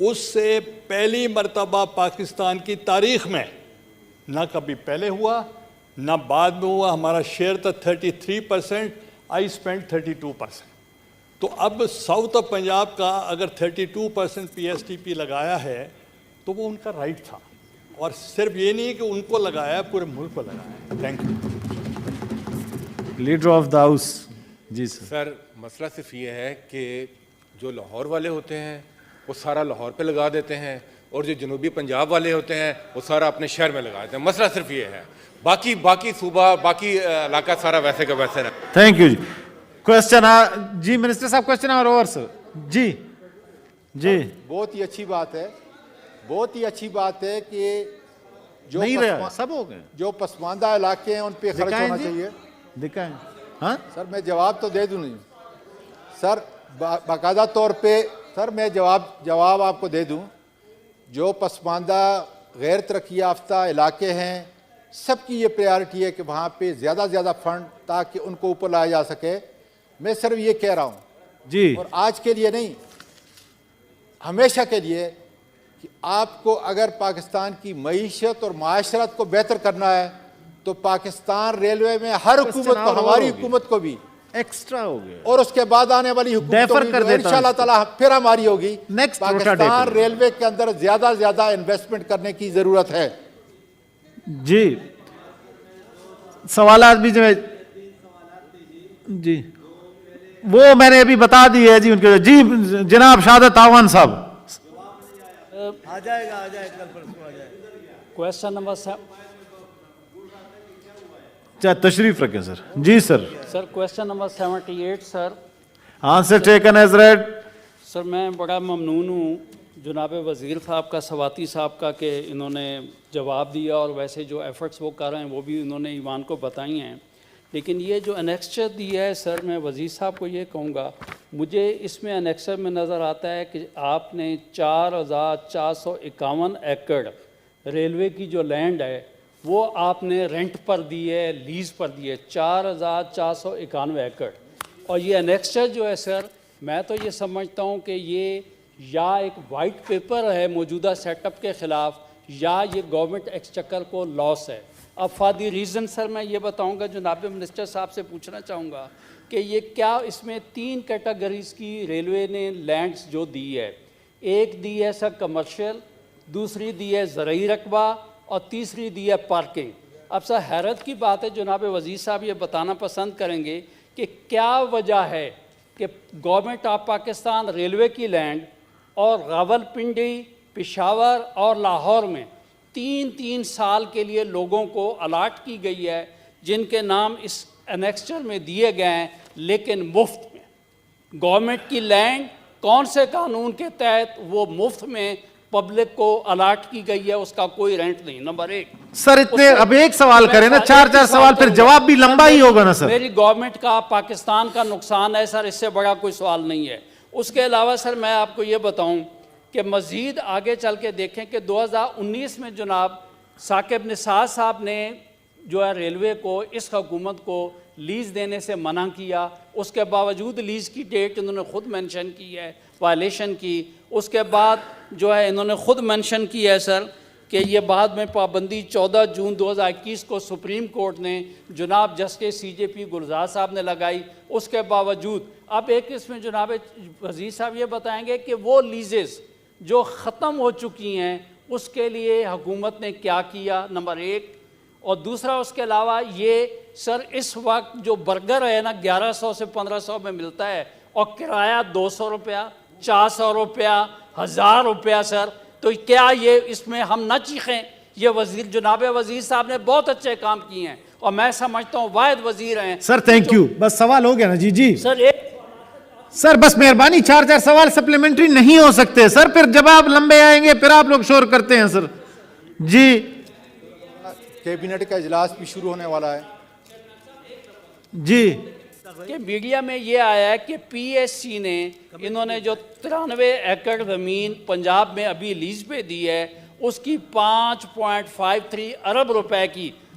S8: اس سے پہلی مرتبہ پاکستان کی تاریخ میں نہ کبھی پہلے ہوا نہ بعد میں ہوا. ہمارا شیئر تھا 33%, آئی اسپینڈ 32%. تو اب ساؤتھ آف پنجاب کا اگر 32% پی ایس ٹی پی لگایا ہے تو وہ ان کا رائٹ تھا, اور صرف یہ نہیں کہ ان کو لگایا, پورے ملک کو لگایا. Thank you.
S2: Leader of the house. جی سر.
S7: سر مسئلہ صرف یہ ہے کہ جو لاہور والے ہوتے ہیں وہ سارا لاہور پہ لگا دیتے ہیں, اور جو جنوبی پنجاب والے ہوتے ہیں وہ سارا اپنے شہر میں لگا دیتے ہیں. مسئلہ صرف یہ ہے, باقی صوبہ باقی علاقہ سارا ویسے کا ویسے رہا.
S2: تھینک یو جی. کوشچن جی منسٹر صاحب, کوشچن اور اوور سر. جی جی.
S10: بہت ہی اچھی بات ہے, بہت ہی اچھی بات ہے کہ جو
S2: نہیں رہا سب ہو گئے,
S10: جو پسماندہ علاقے ہیں ان پہ خرچ ہونا چاہیے.
S2: دکھائیں. ہاں
S10: سر میں جواب تو دے دوں نہیں سر, باقاعدہ طور پہ سر میں جواب آپ کو دے دوں. جو پسماندہ غیر ترقی یافتہ علاقے ہیں سب کی یہ پریارٹی ہے کہ وہاں پہ زیادہ زیادہ فنڈ تاکہ ان کو اوپر لایا جا سکے. میں صرف یہ کہہ رہا ہوں
S2: جی,
S10: اور آج کے لیے نہیں ہمیشہ کے لیے, کہ آپ کو اگر پاکستان کی معیشت اور معاشرت کو بہتر کرنا ہے تو پاکستان ریلوے میں ہر حکومت کو, ہماری حکومت کو بھی
S2: ایکسٹرا ہو گیا,
S10: اور اس کے بعد آنے والی حکومتوں بھی انشاءاللہ تعالیٰ پھر ہماری ہوگی. پاکستان ریلوے کے اندر زیادہ زیادہ انویسٹمنٹ کرنے کی ضرورت ہے.
S2: جی سوالات بھی جی وہ میں نے ابھی بتا دی ہے جی ان کے. جی جناب شہادت تاوان صاحب.
S15: آ جائے گا کل پرسوں آ جائے گا. کویسچن نمبر
S2: تشریف رکھیں سر. جی sir.
S15: Sir question number 78 sir.
S2: Answer taken as read.
S15: Sir میں بڑا ممنون ہوں جناب وزیر صاحب کا, سواتی صاحب کا, کہ انہوں نے جواب دیا, اور ویسے جو ایفرٹس وہ کر رہے ہیں وہ بھی انہوں نے ایوان کو بتائی ہیں. لیکن یہ جو انیکسچر دیا ہے سر, میں وزیر صاحب کو یہ کہوں گا, مجھے اس میں انیکسچر میں نظر آتا ہے کہ آپ نے 4451 ایکڑ ریلوے کی جو لینڈ ہے وہ آپ نے رینٹ پر دی ہے, لیز پر دی ہے, 4491 ایکڑ. اور یہ انیکسچر جو ہے سر, میں تو یہ سمجھتا ہوں کہ یہ یا ایک وائٹ پیپر ہے موجودہ سیٹ اپ کے خلاف, یا یہ گورنمنٹ ایکسچکر کو لاس ہے. اب فار دی ریزن سر میں یہ بتاؤں گا, جناب منسٹر صاحب سے پوچھنا چاہوں گا کہ یہ کیا اس میں 3 کیٹیگریز کی ریلوے نے لینڈز جو دی ہے. ایک دی ہے سر کمرشل, دوسری دی ہے زرعی رقبہ, اور تیسری دی ہے پارکنگ. اب سر حیرت کی بات ہے, جناب وزیر صاحب یہ بتانا پسند کریں گے کہ کیا وجہ ہے کہ گورنمنٹ آف پاکستان ریلوے کی لینڈ اور راولپنڈی, پشاور اور لاہور میں 3 سال کے لیے لوگوں کو الاٹ کی گئی ہے, جن کے نام اس انیکسچر میں دیے گئے ہیں, لیکن مفت میں. گورنمنٹ کی لینڈ کون سے قانون کے تحت وہ مفت میں پبلک کو الاٹ کی گئی ہے, اس کا کوئی رینٹ نہیں. نمبر 1
S2: سر اتنے اب ایک سوال کریں نا, 4 سوال, پھر جواب بھی لمبا ہی ہوگا نا سر.
S15: میری گورنمنٹ کا پاکستان کا نقصان ہے سر, اس سے بڑا کوئی سوال نہیں ہے. اس کے علاوہ سر میں آپ کو یہ بتاؤں کہ مزید آگے چل کے دیکھیں کہ 2019 میں جناب ثاقب نثار صاحب نے جو ہے ریلوے کو, اس حکومت کو لیز دینے سے منع کیا. اس کے باوجود لیز کی ڈیٹ انہوں نے خود مینشن کی ہے, وائلیشن کی. اس کے بعد جو ہے انہوں نے خود مینشن کی ہے سر کہ یہ بعد میں پابندی 14 جون 2021 کو سپریم کورٹ نے جناب جسٹس CJP گلزار صاحب نے لگائی. اس کے باوجود اب ایک اس میں جناب وزیر صاحب یہ بتائیں گے کہ وہ لیزز جو ختم ہو چکی ہیں اس کے لیے حکومت نے کیا کیا, نمبر 1. اور دوسرا اس کے علاوہ یہ سر اس وقت جو برگر ہے نا 1100 سے 1500 میں ملتا ہے, اور کرایہ 200 روپیہ, 400 روپیہ, 1000 روپیہ سر, تو کیا یہ اس میں ہم نہ چیخیں؟ یہ جناب وزیر صاحب نے بہت اچھے کام کیے ہیں, اور میں سمجھتا ہوں واحد وزیر ہیں
S2: سر. Thank you. بس سوال ہو گیا نا. جی جی
S15: سر
S2: بس مہربانی, 4 سوال سپلیمنٹری نہیں ہو سکتے سر, پھر جواب لمبے آئیں گے, پھر آپ لوگ شور کرتے ہیں سر. جی
S10: کیبنٹ کا اجلاس بھی شروع ہونے والا ہے.
S2: جی
S15: کہ میڈیا میں یہ آیا ہے کہ PSC نے انہوں نے جو 93 ایکڑ زمین پنجاب میں ابھی لیز پہ دی ہے, اس کی 5.53 ارب روپے کی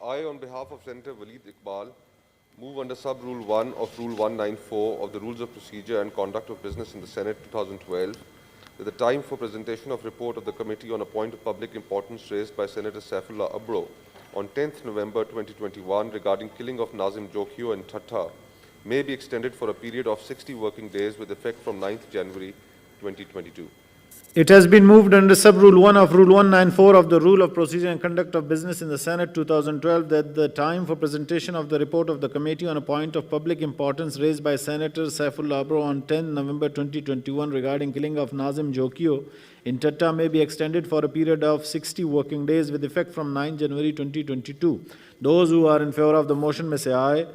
S16: I, on behalf of Senator Waleed Iqbal, move under sub-rule 1 of Rule 194 of the Rules of Procedure and Conduct of Business in the Senate 2012 that the time for presentation of report of the Committee on a point of public importance raised by Senator Saifullah Abro on 10th November 2021 regarding killing of Nazim Jokio in Thatta may be extended for a period of 60 working days with effect from 9th January 2022.
S2: It has been moved under sub-rule 1 of Rule 194 of the Rule of Procedure and Conduct of Business in the Senate 2012 that the time for presentation of the report of the Committee on a point of public importance raised by Senator Saifullah Abro on 10 November 2021 regarding killing of Nazim Jokio in Thatta may be extended for a period of 60 working days with effect from 9 January 2022. Those who are in favor of the motion may say aye.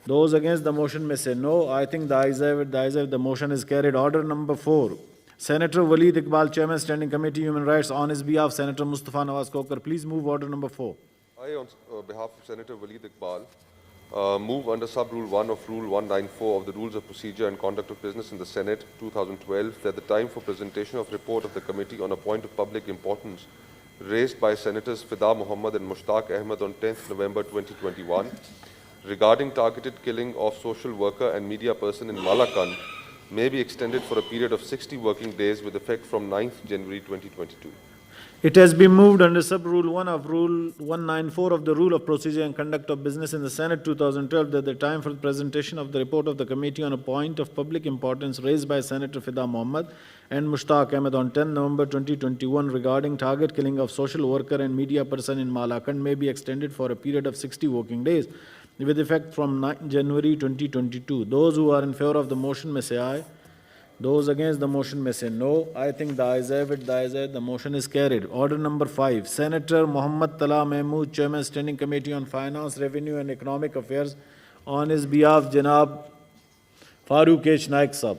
S2: Those against the motion may say no. I think the ayes have it. The ayes have it. The motion is carried. Order number 4. Senator Waleed Iqbal, Chairman Standing Committee Human Rights, on his behalf, Senator Mustafa Nawaz Kokar. Please move order number 4.
S16: I, on behalf of Senator Waleed Iqbal, move under sub-rule 1 of Rule 194 of the Rules of Procedure and Conduct of Business in the Senate 2012 that the time for presentation of report of the Committee on a point of public importance raised by Senators Fida Muhammad and Mushtaq Ahmed on 10th November 2021 regarding targeted killing of social worker and media person in Malakand may be extended for a period of 60 working days with effect from 9th January 2022.
S2: It has been moved under sub-rule 1 of Rule 194 of the Rule of Procedure and Conduct of Business in the Senate 2012 that the time for the presentation of the report of the Committee on a point of public importance raised by Senator Fida Muhammad and Mushtaq Ahmed on 10 November 2021 regarding target killing of social worker and media person in Malakand may be extended for a period of 60 working days with effect from 9 January 2022. Those who are in favor of the motion may say aye. Those against the motion may say no. I think the ayes have it. The ayes have it. The motion is carried. Order number 5. Senator Muhammad Tala Mahmood, Chairman Standing Committee on Finance, Revenue and Economic Affairs, on his behalf, Janab Farooq H. Naik Sahab.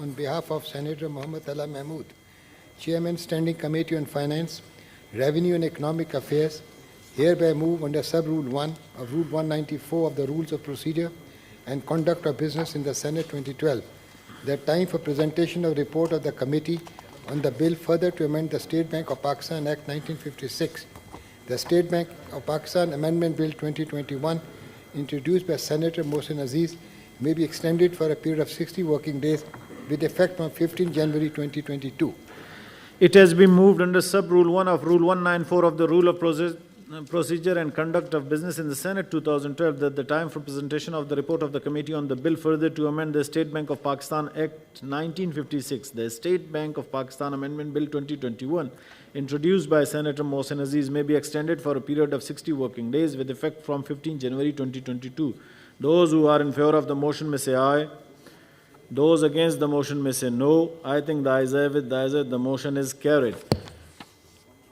S17: on behalf of Senator Muhammad Tala Mahmood, Chairman Standing Committee on Finance, Revenue and Economic Affairs, hereby move under sub-rule 1 of Rule 194 of the Rules of Procedure and Conduct of Business in the Senate 2012 that time for presentation of report of the committee on the bill further to amend the State Bank of Pakistan Act 1956, the State Bank of Pakistan Amendment Bill 2021 introduced by Senator Mohsin Aziz may be extended for a period of 60 working days with effect from 15 January 2022.
S2: It has been moved under sub-rule 1 of Rule 194 of the Rule of Procedure and Conduct of Business in the Senate 2012 that the time for presentation of the report of the committee on the bill further to amend the State Bank of Pakistan Act 1956, the State Bank of Pakistan Amendment Bill 2021, introduced by Senator Mohsin Aziz, may be extended for a period of 60 working days with effect from 15 January 2022. Those who are in favor of the motion may say aye. Those against the motion may say no. I think the ayes have it. The ayes have it. The motion is carried.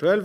S2: 12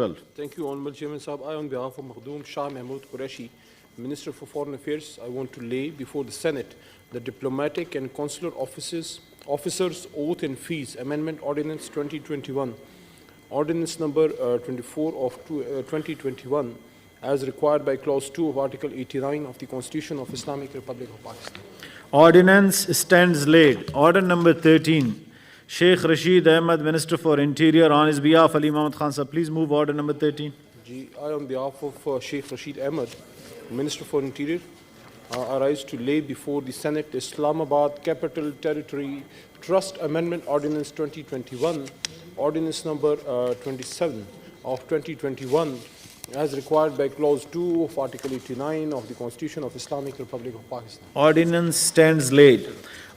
S2: 12.
S6: Thank you, Honorable Chairman Sahab. I, on behalf of Makhdoom Shah Mahmood Qureshi, Minister for Foreign Affairs, I want to lay before the Senate the Diplomatic and Consular Officers Oath and Fees Amendment Ordinance 2021. Ordinance number 24 of 2021 as required by clause 2 of article 89 of the Constitution of Islamic Republic of Pakistan.
S2: Ordinance stands laid. Order number 13. Sheikh Rashid Ahmed, Minister for Interior, on his behalf Ali Mohammed Khan sir, please move order number 13.
S6: I, on behalf of Sheikh Rashid Ahmed, Minister for Interior, I rise to lay before the Senate the Islamabad Capital Territory Trust Amendment Ordinance 2021, Ordinance number 27 of 2021, as required by Clause 2 of Article 89 of the Constitution of Islamic Republic of Pakistan.
S2: Ordinance stands laid.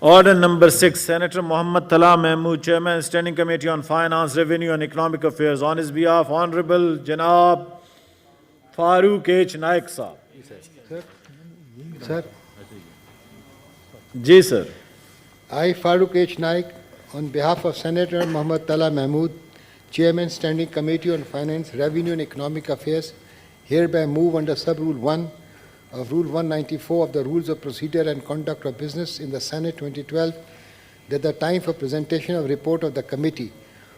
S2: Order number 6, Senator Muhammad Tala Mahmood, Chairman, Standing Committee on Finance, Revenue and Economic Affairs. On his behalf, Honorable Janab Farooq H. Naik Saab.
S17: Sir,
S2: Ji, sir.
S17: I, Farooq H. Naik, on behalf of Senator Muhammad Tala Mahmood, Chairman, Standing Committee on Finance, Revenue and Economic Affairs, hereby move under Sub-Rule 1 of Rule 194 of the Rules of Procedure and Conduct of Business in the Senate 2012 that the time for presentation of report of the committee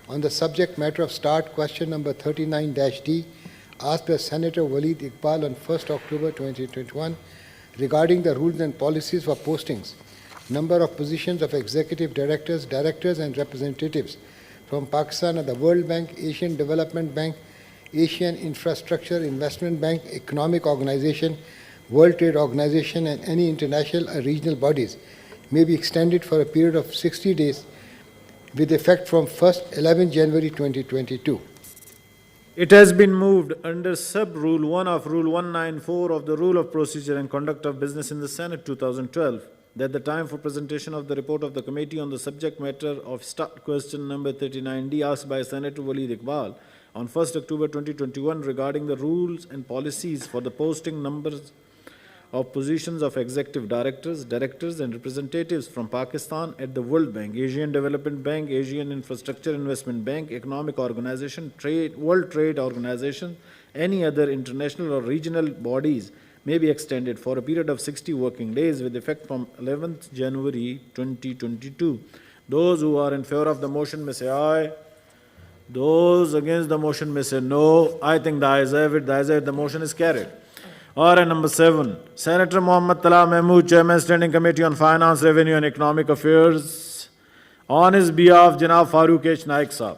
S17: on the subject matter of start question number 39-D asked by Senator Waleed Iqbal on 1st October 2021 regarding the rules and policies for postings, number of positions of executive directors, directors and representatives from Pakistan at the World Bank, Asian Development Bank, Asian Infrastructure Investment Bank, Economic Organization, World Trade Organization and any international or regional bodies may be extended for a period of 60 days with effect from 11 January 2022.
S2: It has been moved under Sub-Rule 1 of Rule 194 of the Rule of Procedure and Conduct of Business in the Senate 2012 that the time for presentation of the report of the committee on the subject matter of start question number 39-D asked by Senator Waleed Iqbal on 1st October 2021 regarding the rules and policies for the posting numbers of positions of executive directors, directors and representatives from Pakistan at the World Bank, Asian Development Bank, Asian Infrastructure Investment Bank, Economic Organization, World Trade Organization, any other international or regional bodies may be extended for a period of 60 working days with effect from 11th January 2022. Those who are in favor of the motion may say aye. Those against the motion may say no. I think the ayes have it. The ayes have it. The motion is carried. Order number 7, Senator Muhammad Tala Mahmood, Chairman, Standing Committee on Finance, Revenue and Economic Affairs. On his behalf, Janab Farooq H. Naik Saab.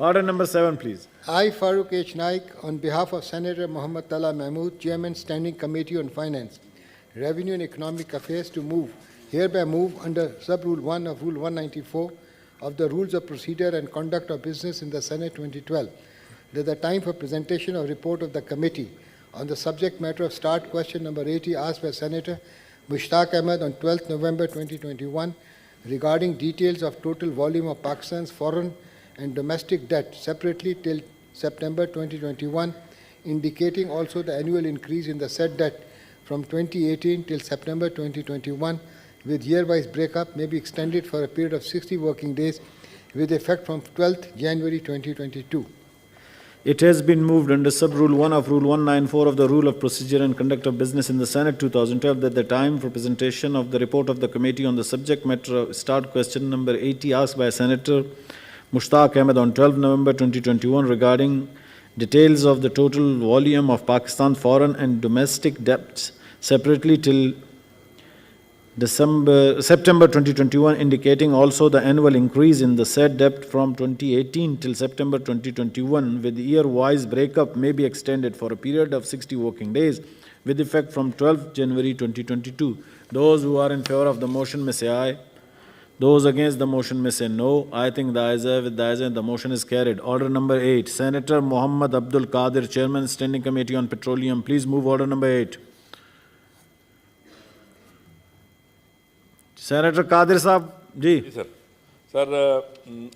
S2: Order number 7, please.
S17: I, Farooq H. Naik, on behalf of Senator Muhammad Tala Mahmood, Chairman, Standing Committee on Finance, Revenue and Economic Affairs, to hereby move under Sub-Rule 1 of Rule 194 of the Rules of Procedure and Conduct of Business in the Senate 2012, that the time for presentation of report of the committee on the subject matter of start question number 80 asked by Senator Mushtaq Ahmed on 12th November 2021 regarding details of total volume of Pakistan's foreign and domestic debt separately till September 2021, indicating also the annual increase in the said debt from 2018 till September 2021, with year-wise breakup may be extended for a period of 60 working days with effect from 12th January 2022.
S2: It has been moved under Sub-Rule 1 of Rule 194 of the Rule of Procedure and Conduct of Business in the Senate 2012 that the time for presentation of the report of the committee on the subject matter of start question number 80 asked by Senator Mushtaq Ahmed on 12 November 2021 regarding details of the total volume of Pakistan foreign and domestic debts separately till September 2021, indicating also the annual increase in the said debt from 2018 till September 2021 with year-wise breakup may be extended for a period of 60 working days with effect from 12th January 2022. Those who are in favor of the motion may say aye. Those against the motion may say no. I think the ayes have it. The ayes have it. The motion is carried. Order number 8, Senator Muhammad Abdul Qadir, Chairman, Standing Committee on Petroleum. Please move order number 8. Senator Qadir Saab, ji.
S5: Sir. Sir,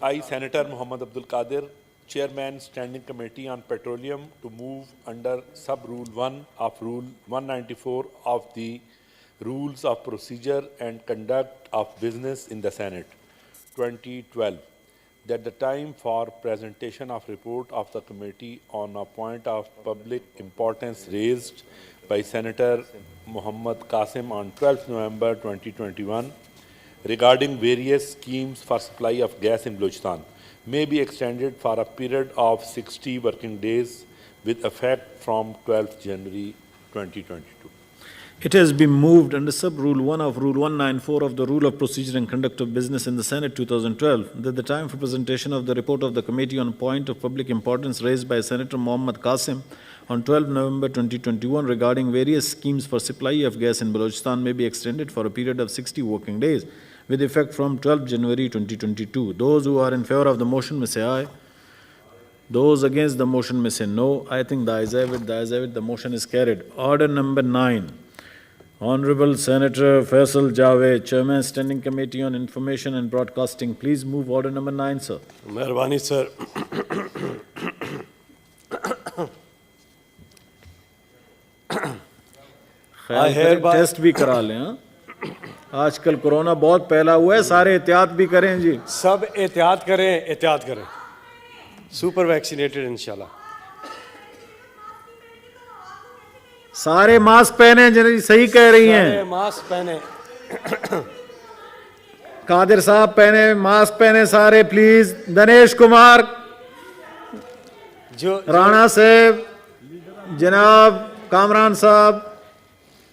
S5: I, Senator Muhammad Abdul Qadir, Chairman, Standing Committee on Petroleum, to move under Sub-Rule 1 of Rule 194 of the Rules of Procedure and Conduct of Business in the Senate 2012, that the time for presentation of report of the committee on a point of public importance raised by Senator Muhammad Qasim on 12th November 2021 regarding various schemes for supply of gas in Balochistan may be extended for a period of 60 working days with effect from 12th January 2022.
S2: It has been moved under Sub-Rule 1 of Rule 194 of the Rule of Procedure and Conduct of Business in the Senate 2012 that the time for presentation of the report of the committee on a point of public importance raised by Senator Muhammad Qasim on 12 November 2021 regarding various schemes for supply of gas in Balochistan may be extended for a period of 60 working days with effect from 12 January 2022. Those who are in favor of the motion may say aye. Those against the motion may say no. I think the ayes have it. The ayes have it. The motion is carried. Order number 9. Honorable Senator Faisal Javed, Chairman Standing Committee on Information and Broadcasting. Please move order number 9, sir.
S18: Mehrbani, sir.
S2: Test بھی کرا لیں. آج کل corona بہت پھیلا ہوا ہے, سارے احتیاط بھی کریں جی.
S18: سب احتیاط کریں. سپر ویکسینیٹڈ انشاءاللہ.
S2: سارے ماسک پہنے جی, صحیح کہہ رہی ہیں.
S18: ماسک پہنے.
S2: قادر صاحب پہنے, ماسک پہنے سارے پلیز. دنیش کمار, رانا صاحب, جناب کامران صاحب,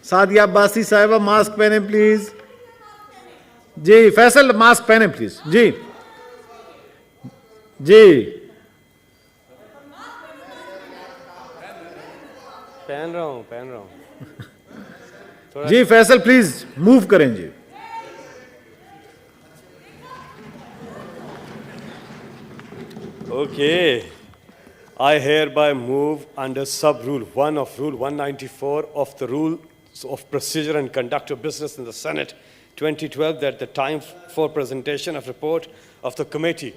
S2: سعدیہ عباسی صاحبہ ماسک پہنے پلیز. جی فیصل ماسک پہنے پلیز. جی جی
S18: پہن رہا ہوں.
S2: جی فیصل پلیز موو کریں جی.
S18: Okay. I hereby move under sub-rule 1 of Rule 194 of the Rules of Procedure and Conduct of Business in the Senate 2012 that the time for presentation of report of the committee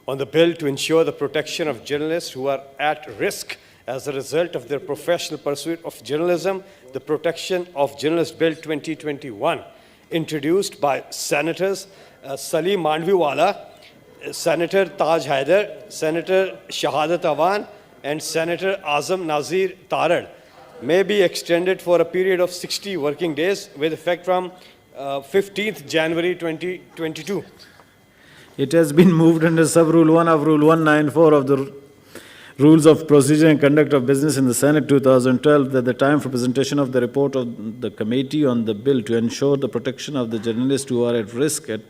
S18: on the bill to ensure the protection of journalists who are at risk as a result of their professional pursuit of journalism, the Protection of Journalists Bill 2021, introduced by Senators Salim Mandviwala, Senator Taj Haider, Senator Shahadat Awan, and Senator Azam Nazir Tarad, may be extended for a period of 60 working days with effect from 15th January 2022.
S2: It has been moved under sub-rule 1 of Rule 194 of the Rules of Procedure and Conduct of Business in the Senate 2012 that the time for presentation of the report of the committee on the bill to ensure the protection of the journalists who are at risk at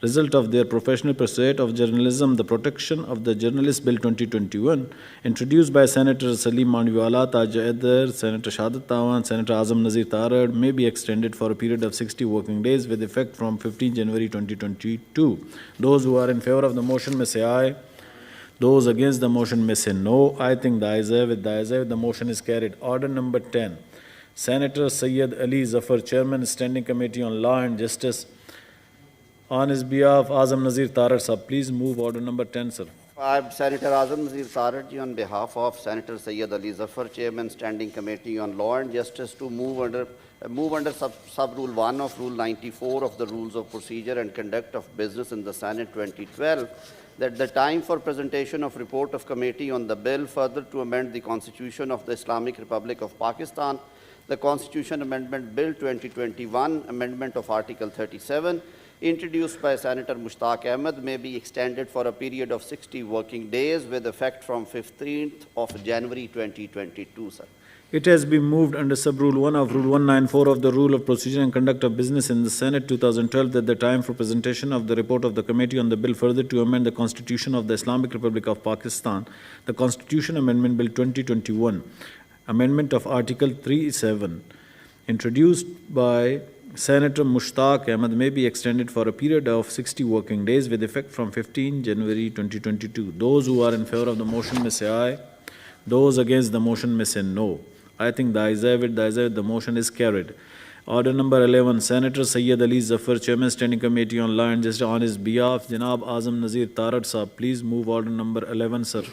S2: result of their professional pursuit of journalism, the Protection of the Journalist Bill 2021, introduced by Senator Salim Mandviwala, Taj Haider, Senator Shahadat Awan, Senator Azam Nazir Tarad, may be extended for a period of 60 working days with effect from 15 January 2022. Those who are in favor of the motion may say aye. Those against the motion may say no. I think the ayes have it. The ayes have it. The motion is carried. Order number 10. Senator Syed Ali Zafar, Chairman, Standing Committee on Law and Justice. On his behalf, Azam Nazir Tarad sir, please move order number 10, sir.
S14: I'm Senator Azam Nazir Tarad ji on behalf of Senator Syed Ali Zafar, Chairman Standing Committee on Law and Justice, to move under sub-rule 1 of Rule 94 of the Rules of Procedure and Conduct of Business in the Senate 2012 that the time for presentation of report of committee on the bill further to amend the Constitution of the Islamic Republic of Pakistan, the Constitution Amendment Bill 2021, Amendment of Article 37, introduced by Senator Mushtaq Ahmed, may be extended for a period of 60 working days with effect from 15th of January 2022, sir.
S2: It has been moved under sub-rule 1 of Rule 194 of the Rule of Procedure and Conduct of Business in the Senate 2012 that the time for presentation of the report of the committee on the bill further to amend the Constitution of the Islamic Republic of Pakistan, the Constitution Amendment Bill 2021, Amendment of Article 37, introduced by Senator Mushtaq Ahmed, may be extended for a period of 60 working days with effect from 15 January 2022. Those who are in favor of the motion may say aye. Those against the motion may say no. I think the ayes have it. The ayes have it. The motion is carried. Order number 11, Senator Syed Ali Zafar, Chairman Standing Committee on Law and Justice, on his behalf, Janab Azam Nazir Tarad sahab, please move order number 11, sir.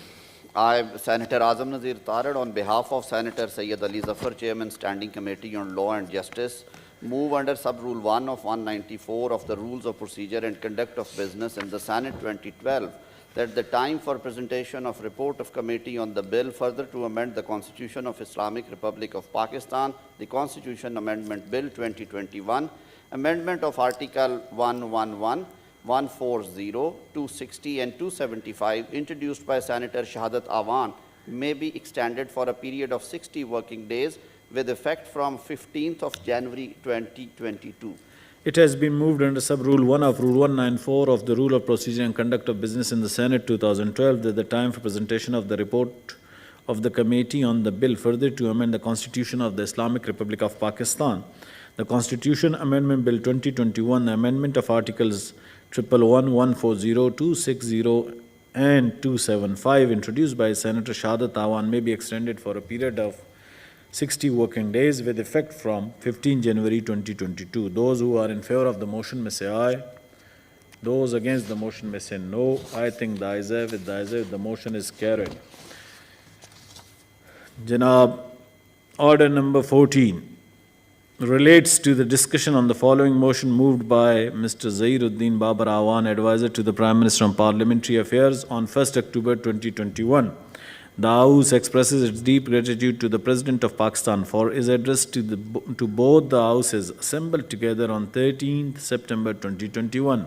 S14: I, Senator Azam Nazir Tarad, on behalf of Senator Syed Ali Zafar, Chairman Standing Committee on Law and Justice, move under sub-rule 1 of 194 of the Rules of Procedure and Conduct of Business in the Senate 2012 that the time for presentation of report of committee on the bill further to amend the Constitution of Islamic Republic of Pakistan, the Constitution Amendment Bill 2021, Amendment of Article 111, 140, 260 and 275, introduced by Senator Shahadat Awan, may be extended for a period of 60 working days with effect from 15th of January 2022.
S2: It has been moved under sub-rule 1 of Rule 194 of the Rule of Procedure and Conduct of Business in the Senate 2012 that the time for presentation of the report of the committee on the bill further to amend the Constitution of the Islamic Republic of Pakistan. The Constitution Amendment Bill 2021, the amendment of Articles 111, 140, 260 and 275, introduced by Senator Shahadat Awan, may be extended for a period of 60 working days with effect from 15 January 2022. Those who are in favor of the motion may say aye. Those against the motion may say no. I think the ayes have it. The ayes have it. The motion is carried. Janab, order number 14 relates to the discussion on the following motion moved by Mr. Zahiruddin Babar Awan, advisor to the Prime Minister on Parliamentary Affairs, on 1st October 2021. The House expresses its deep gratitude to the President of Pakistan for his address to both the Houses assembled together on 13th September 2021.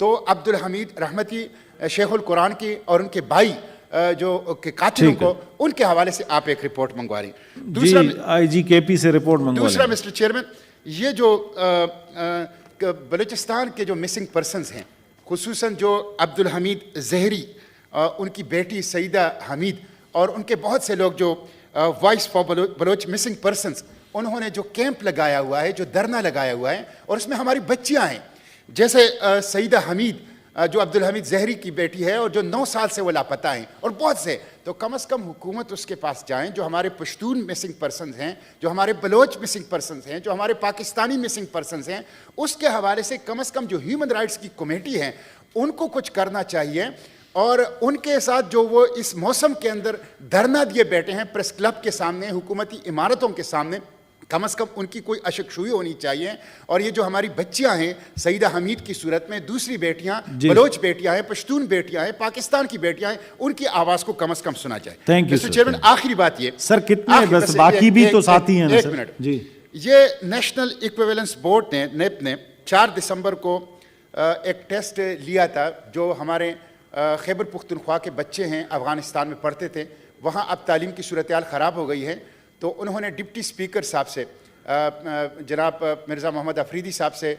S4: تو عبدالحمید رحمتی شیخ القرآن کی اور ان کے بھائی جو کہ قاتلوں کو ان کے حوالے سے آپ ایک رپورٹ منگوا رہی ہیں.
S2: دوسرا آئی جی کے پی سے رپورٹ منگوا
S4: دوسرا مسٹر چیئرمین, یہ جو بلوچستان کے جو مسنگ پرسنز ہیں, خصوصاً جو عبدالحمید زہری, ان کی بیٹی سعیدہ حمید اور ان کے بہت سے لوگ جو voice for Baloch missing persons, انہوں نے جو کیمپ لگایا ہوا ہے, جو دھرنا لگایا ہوا ہے, اور اس میں ہماری بچیاں ہیں, جیسے سعیدہ حمید جو عبدالحمید زہری کی بیٹی ہے اور جو 9 سال سے وہ لاپتہ ہیں, اور بہت سے, تو کم از کم حکومت اس کے پاس جائیں جو ہمارے پشتون مسنگ پرسنز ہیں, جو ہمارے بلوچ مسنگ پرسنز ہیں, جو ہمارے پاکستانی مسنگ پرسنز ہیں, اس کے حوالے سے کم از کم جو ہیومن رائٹس کی کمیٹی ہیں ان کو کچھ کرنا چاہیے, اور ان کے ساتھ جو وہ اس موسم کے اندر دھرنا دیے بیٹھے ہیں پریس کلب کے سامنے, حکومتی عمارتوں کے سامنے, کم از کم ان کی کوئی اشکشوئی ہونی چاہیے. اور یہ جو ہماری بچیاں ہیں سعیدہ حمید کی صورت میں, دوسری بیٹیاں بلوچ بیٹیاں ہیں, پشتون بیٹیاں ہیں, پاکستان کی بیٹیاں ہیں, ان کی آواز کو کم از کم سنا جائے.
S2: تھینک یو
S4: مسٹر چیئرمین, آخری بات یہ
S2: سر, کتنے بس باقی بھی تو ساتھی ہیں
S4: ایک
S2: سر.
S4: منٹ
S2: جی,
S4: یہ نیشنل ایکویولنس بورڈ نے نیپ نے 4 دسمبر کو ایک ٹیسٹ لیا تھا جو ہمارے خیبر پختونخوا کے بچے ہیں, افغانستان میں پڑھتے تھے, وہاں اب تعلیم کی صورتحال خراب ہو گئی ہے. تو انہوں نے ڈپٹی اسپیکر صاحب سے, جناب مرزا محمد افریدی صاحب سے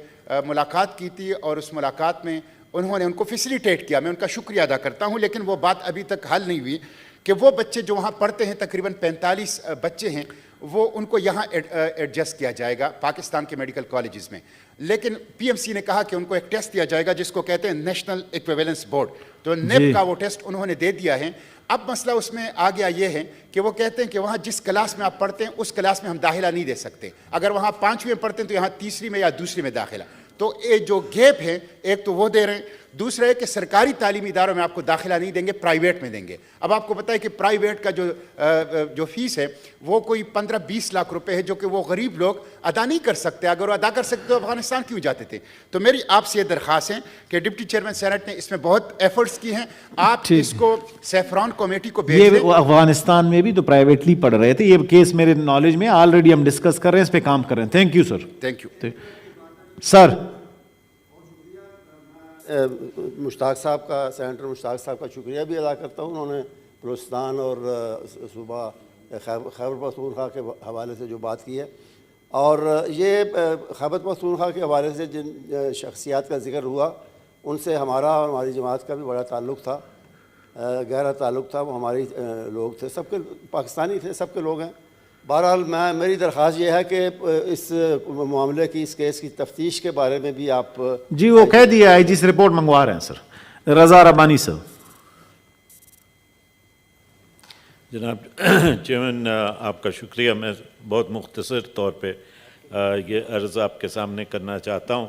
S4: ملاقات کی تھی, اور اس ملاقات میں انہوں نے ان کو فیسیلیٹیٹ کیا. میں ان کا شکریہ ادا کرتا ہوں, لیکن وہ بات ابھی تک حل نہیں ہوئی کہ وہ بچے جو وہاں پڑھتے ہیں, تقریباً 45 بچے ہیں, وہ ان کو یہاں ایڈجسٹ کیا جائے گا پاکستان کے میڈیکل کالجز میں. لیکن پی ایم سی نے کہا کہ ان کو ایک ٹیسٹ دیا جائے گا جس کو کہتے ہیں نیشنل ایکویولنس بورڈ, تو نیپ کا وہ ٹیسٹ انہوں نے دے دیا ہے. اب مسئلہ اس میں آ گیا یہ ہے کہ وہ کہتے ہیں کہ وہاں جس کلاس میں آپ پڑھتے ہیں اس کلاس میں ہم داخلہ نہیں دے سکتے, اگر وہاں 5ویں میں پڑھتے ہیں تو یہاں 3ری میں یا 2ری میں داخلہ. تو یہ جو گیپ ہے, ایک تو وہ دے رہے ہیں, دوسرا ہے کہ سرکاری تعلیمی اداروں میں آپ کو داخلہ نہیں دیں گے, پرائیویٹ میں دیں گے. اب آپ کو پتہ ہے کہ پرائیویٹ کا جو فیس ہے وہ کوئی 15-20 لاکھ روپے ہے, جو کہ وہ غریب لوگ ادا نہیں کر سکتے. اگر وہ ادا کر سکتے تو افغانستان کیوں جاتے تھے؟ تو میری آپ سے یہ درخواست ہے کہ ڈپٹی چیئرمین سینٹ نے اس میں بہت ایفرٹس کی ہیں, آپ اس کو سیفران کمیٹی کو بھیج دیں.
S2: یہ افغانستان میں بھی تو پرائیویٹلی پڑھ رہے تھے, یہ کیس میرے نالج میں آلریڈی ہم ڈسکس کر رہے ہیں, اس پہ کام کر رہے ہیں. Thank you sir.
S4: Thank you
S2: sir.
S19: Mushtaq صاحب کا, سینیٹر مشتاق صاحب کا شکریہ بھی ادا کرتا ہوں. انہوں نے بلوچستان اور صوبہ خیبر پختونخوا کے حوالے سے جو بات کی ہے, اور یہ خیبر پختونخوا کے حوالے سے جن شخصیات کا ذکر ہوا, ان سے ہمارا اور ہماری جماعت کا بھی بڑا تعلق تھا, گہرا تعلق تھا. وہ ہماری لوگ تھے, سب کے پاکستانی تھے, سب کے لوگ ہیں. بہرحال میری درخواست یہ ہے کہ اس معاملے کی, اس کیس کی تفتیش کے بارے میں بھی آپ
S2: جی وہ کہہ دیا ہے, جس رپورٹ منگوا رہے ہیں سر. رضا ربانی صاحب.
S5: جناب چیئرمین, آپ کا شکریہ. میں بہت مختصر طور پہ یہ عرض آپ کے سامنے کرنا چاہتا ہوں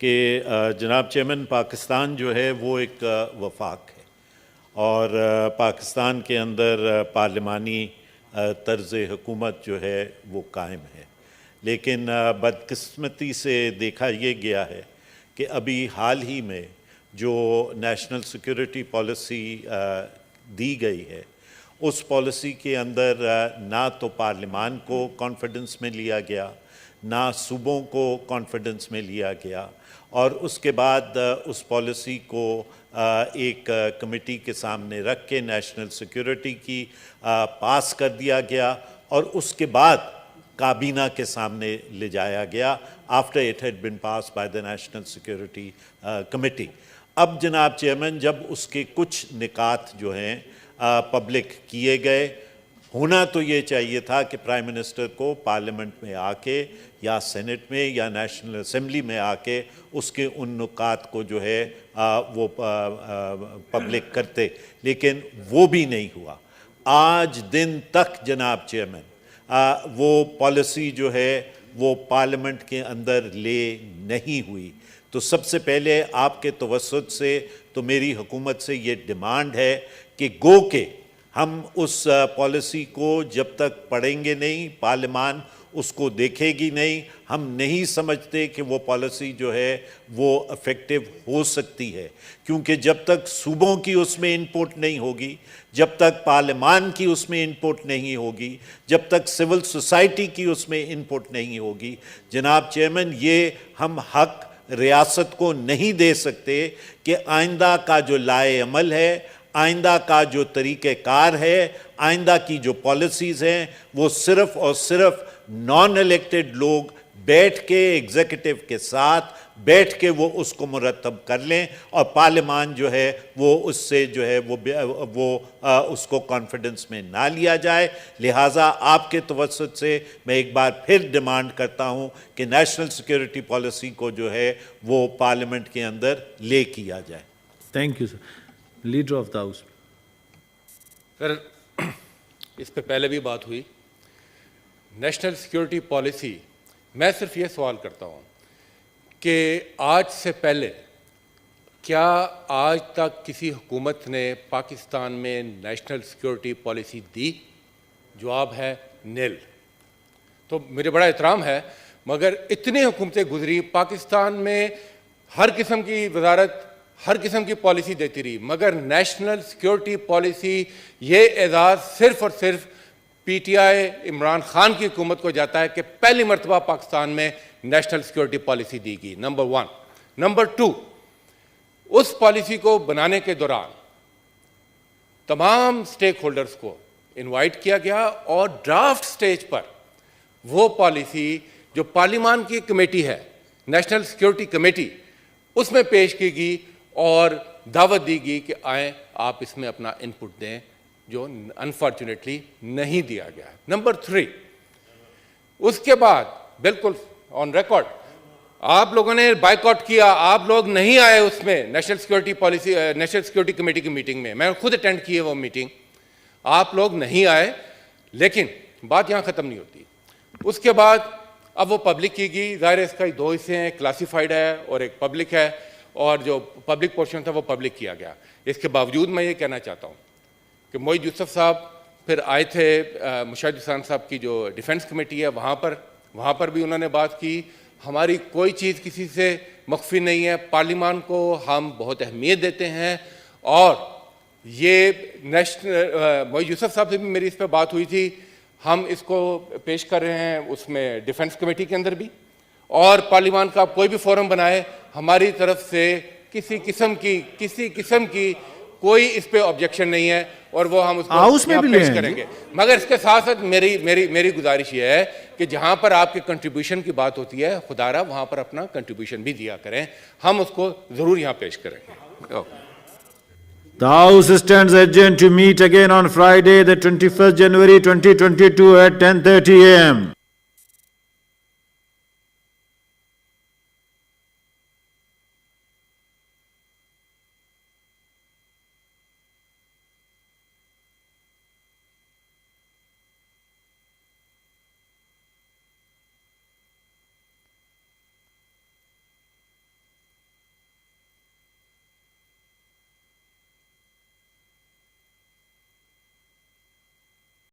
S5: کہ جناب چیئرمین, پاکستان جو ہے وہ ایک وفاق ہے, اور پاکستان کے اندر پارلیمانی طرز حکومت جو ہے وہ قائم ہے. لیکن بدقسمتی سے دیکھا یہ گیا ہے کہ ابھی حال ہی میں جو نیشنل سیکیورٹی پالیسی دی گئی ہے, اس پالیسی کے اندر نہ تو پارلیمان کو کانفیڈنس میں لیا گیا, نہ صوبوں کو کانفیڈنس میں لیا گیا, اور اس کے بعد اس پالیسی کو ایک کمیٹی کے سامنے رکھ کے نیشنل سیکیورٹی کی پاس کر دیا گیا, اور اس کے بعد کابینہ کے سامنے لے جایا گیا after it had been pass by the national security committee. اب جناب چیئرمین, جب اس کے کچھ نکات جو ہیں پبلک کیے گئے, ہونا تو یہ چاہیے تھا کہ پرائم منسٹر کو پارلیمنٹ میں آ کے یا سینٹ میں یا نیشنل اسمبلی میں آ کے اس کے ان نکات کو جو ہے وہ پبلک کرتے, لیکن وہ بھی نہیں ہوا. آج دن تک جناب چیئرمین وہ پالیسی جو ہے وہ پارلیمنٹ کے اندر لے نہیں ہوئی. تو سب سے پہلے آپ کے توسط سے تو میری حکومت سے یہ ڈیمانڈ ہے کہ گو کہ ہم اس پالیسی کو جب تک پڑھیں گے نہیں, پارلیمان اس کو دیکھے گی نہیں, ہم نہیں سمجھتے کہ وہ پالیسی جو ہے وہ افیکٹو ہو سکتی ہے. کیونکہ جب تک صوبوں کی اس میں انپوٹ نہیں ہوگی, جب تک پارلیمان کی اس میں انپوٹ نہیں ہوگی, جب تک سول سوسائٹی کی اس میں انپوٹ نہیں ہوگی, جناب چیئرمین, یہ ہم حق ریاست کو نہیں دے سکتے کہ آئندہ کا جو لائے عمل ہے، آئندہ کا جو طریقہ کار ہے، آئندہ کی جو پالیسیز ہیں، وہ صرف اور صرف نان الیکٹڈ لوگ بیٹھ کے ایگزیکٹو کے ساتھ بیٹھ کے وہ اس کو مرتب کر لیں، اور پارلیمان جو ہے وہ اس سے جو ہے وہ اس کو کانفیڈنس میں نہ لیا جائے۔ لہٰذا آپ کے توسط سے میں ایک بار پھر ڈیمانڈ کرتا ہوں کہ نیشنل سیکیورٹی پالیسی کو جو ہے وہ پارلیمنٹ کے اندر لے کیا جائے۔
S2: Thank you sir. Leader of the house.
S7: Sir, اس پہ پہلے بھی بات ہوئی، نیشنل سیکیورٹی پالیسی، میں صرف یہ سوال کرتا ہوں کہ آج سے پہلے کیا آج تک کسی حکومت نے پاکستان میں نیشنل سیکیورٹی پالیسی دی؟ جواب ہے نیل۔ تو مجھے بڑا احترام ہے، مگر اتنی حکومتیں گزری، پاکستان میں ہر قسم کی وزارت ہر قسم کی پالیسی دیتی رہی، مگر نیشنل سیکیورٹی پالیسی یہ اعزاز صرف اور صرف P T I Imran Khan کی حکومت کو جاتا ہے کہ پہلی مرتبہ پاکستان میں نیشنل سیکیورٹی پالیسی دی گئی، نمبر 1۔ نمبر 2، اس پالیسی کو بنانے کے دوران تمام سٹیک ہولڈرز کو انوائٹ کیا گیا، اور ڈرافٹ سٹیج پر وہ پالیسی جو پارلیمان کی کمیٹی ہے، نیشنل سیکیورٹی کمیٹی، اس میں پیش کی گئی اور دعوت دی گئی کہ آئیں آپ اس میں اپنا انپٹ دیں، جو انفارچونیٹلی نہیں دیا گیا۔ نمبر 3، اس کے بعد بالکل آن ریکارڈ آپ لوگوں نے بائیکاٹ کیا، آپ لوگ نہیں آئے اس میں national security policy national security committee کی میٹنگ میں، میں خود اٹینڈ کی ہے وہ میٹنگ، آپ لوگ نہیں آئے، لیکن بات یہاں ختم نہیں ہوتی۔ اس کے بعد اب وہ پبلک کی گئی، ظاہر ہے اس کا 2 حصے ہیں، کلاسیفائڈ ہے اور ایک پبلک ہے، اور جو پبلک پورشن تھا وہ پبلک کیا گیا۔ اس کے باوجود میں یہ کہنا چاہتا ہوں کہ معید یوسف صاحب پھر آئے تھے، مشاہد حسین صاحب کی جو ڈیفنس کمیٹی ہے وہاں پر بھی انہوں نے بات کی، ہماری کوئی چیز کسی سے مخفی نہیں ہے، پارلیمان کو ہم بہت اہمیت دیتے ہیں، اور یہ معید یوسف صاحب سے بھی میری اس پہ بات ہوئی تھی، ہم اس کو پیش کر رہے ہیں اس میں ڈیفنس کمیٹی کے اندر بھی، اور پارلیمان کا کوئی بھی فورم بنائے، ہماری طرف سے کسی قسم کی کوئی اس پہ آبجیکشن نہیں ہے، اور وہ ہم اس کو یہاں پیش کریں گے۔ مگر اس کے ساتھ ساتھ میری گزارش یہ ہے کہ جہاں پر آپ کے کنٹریبیوشن کی بات ہوتی ہے، خدا را وہاں پر اپنا کنٹریبیوشن بھی دیا کریں، ہم اس کو ضرور یہاں پیش کریں گے۔
S2: The House stands adjourned to meet again on Friday, the 21st January 2022 at 10:30 a.m.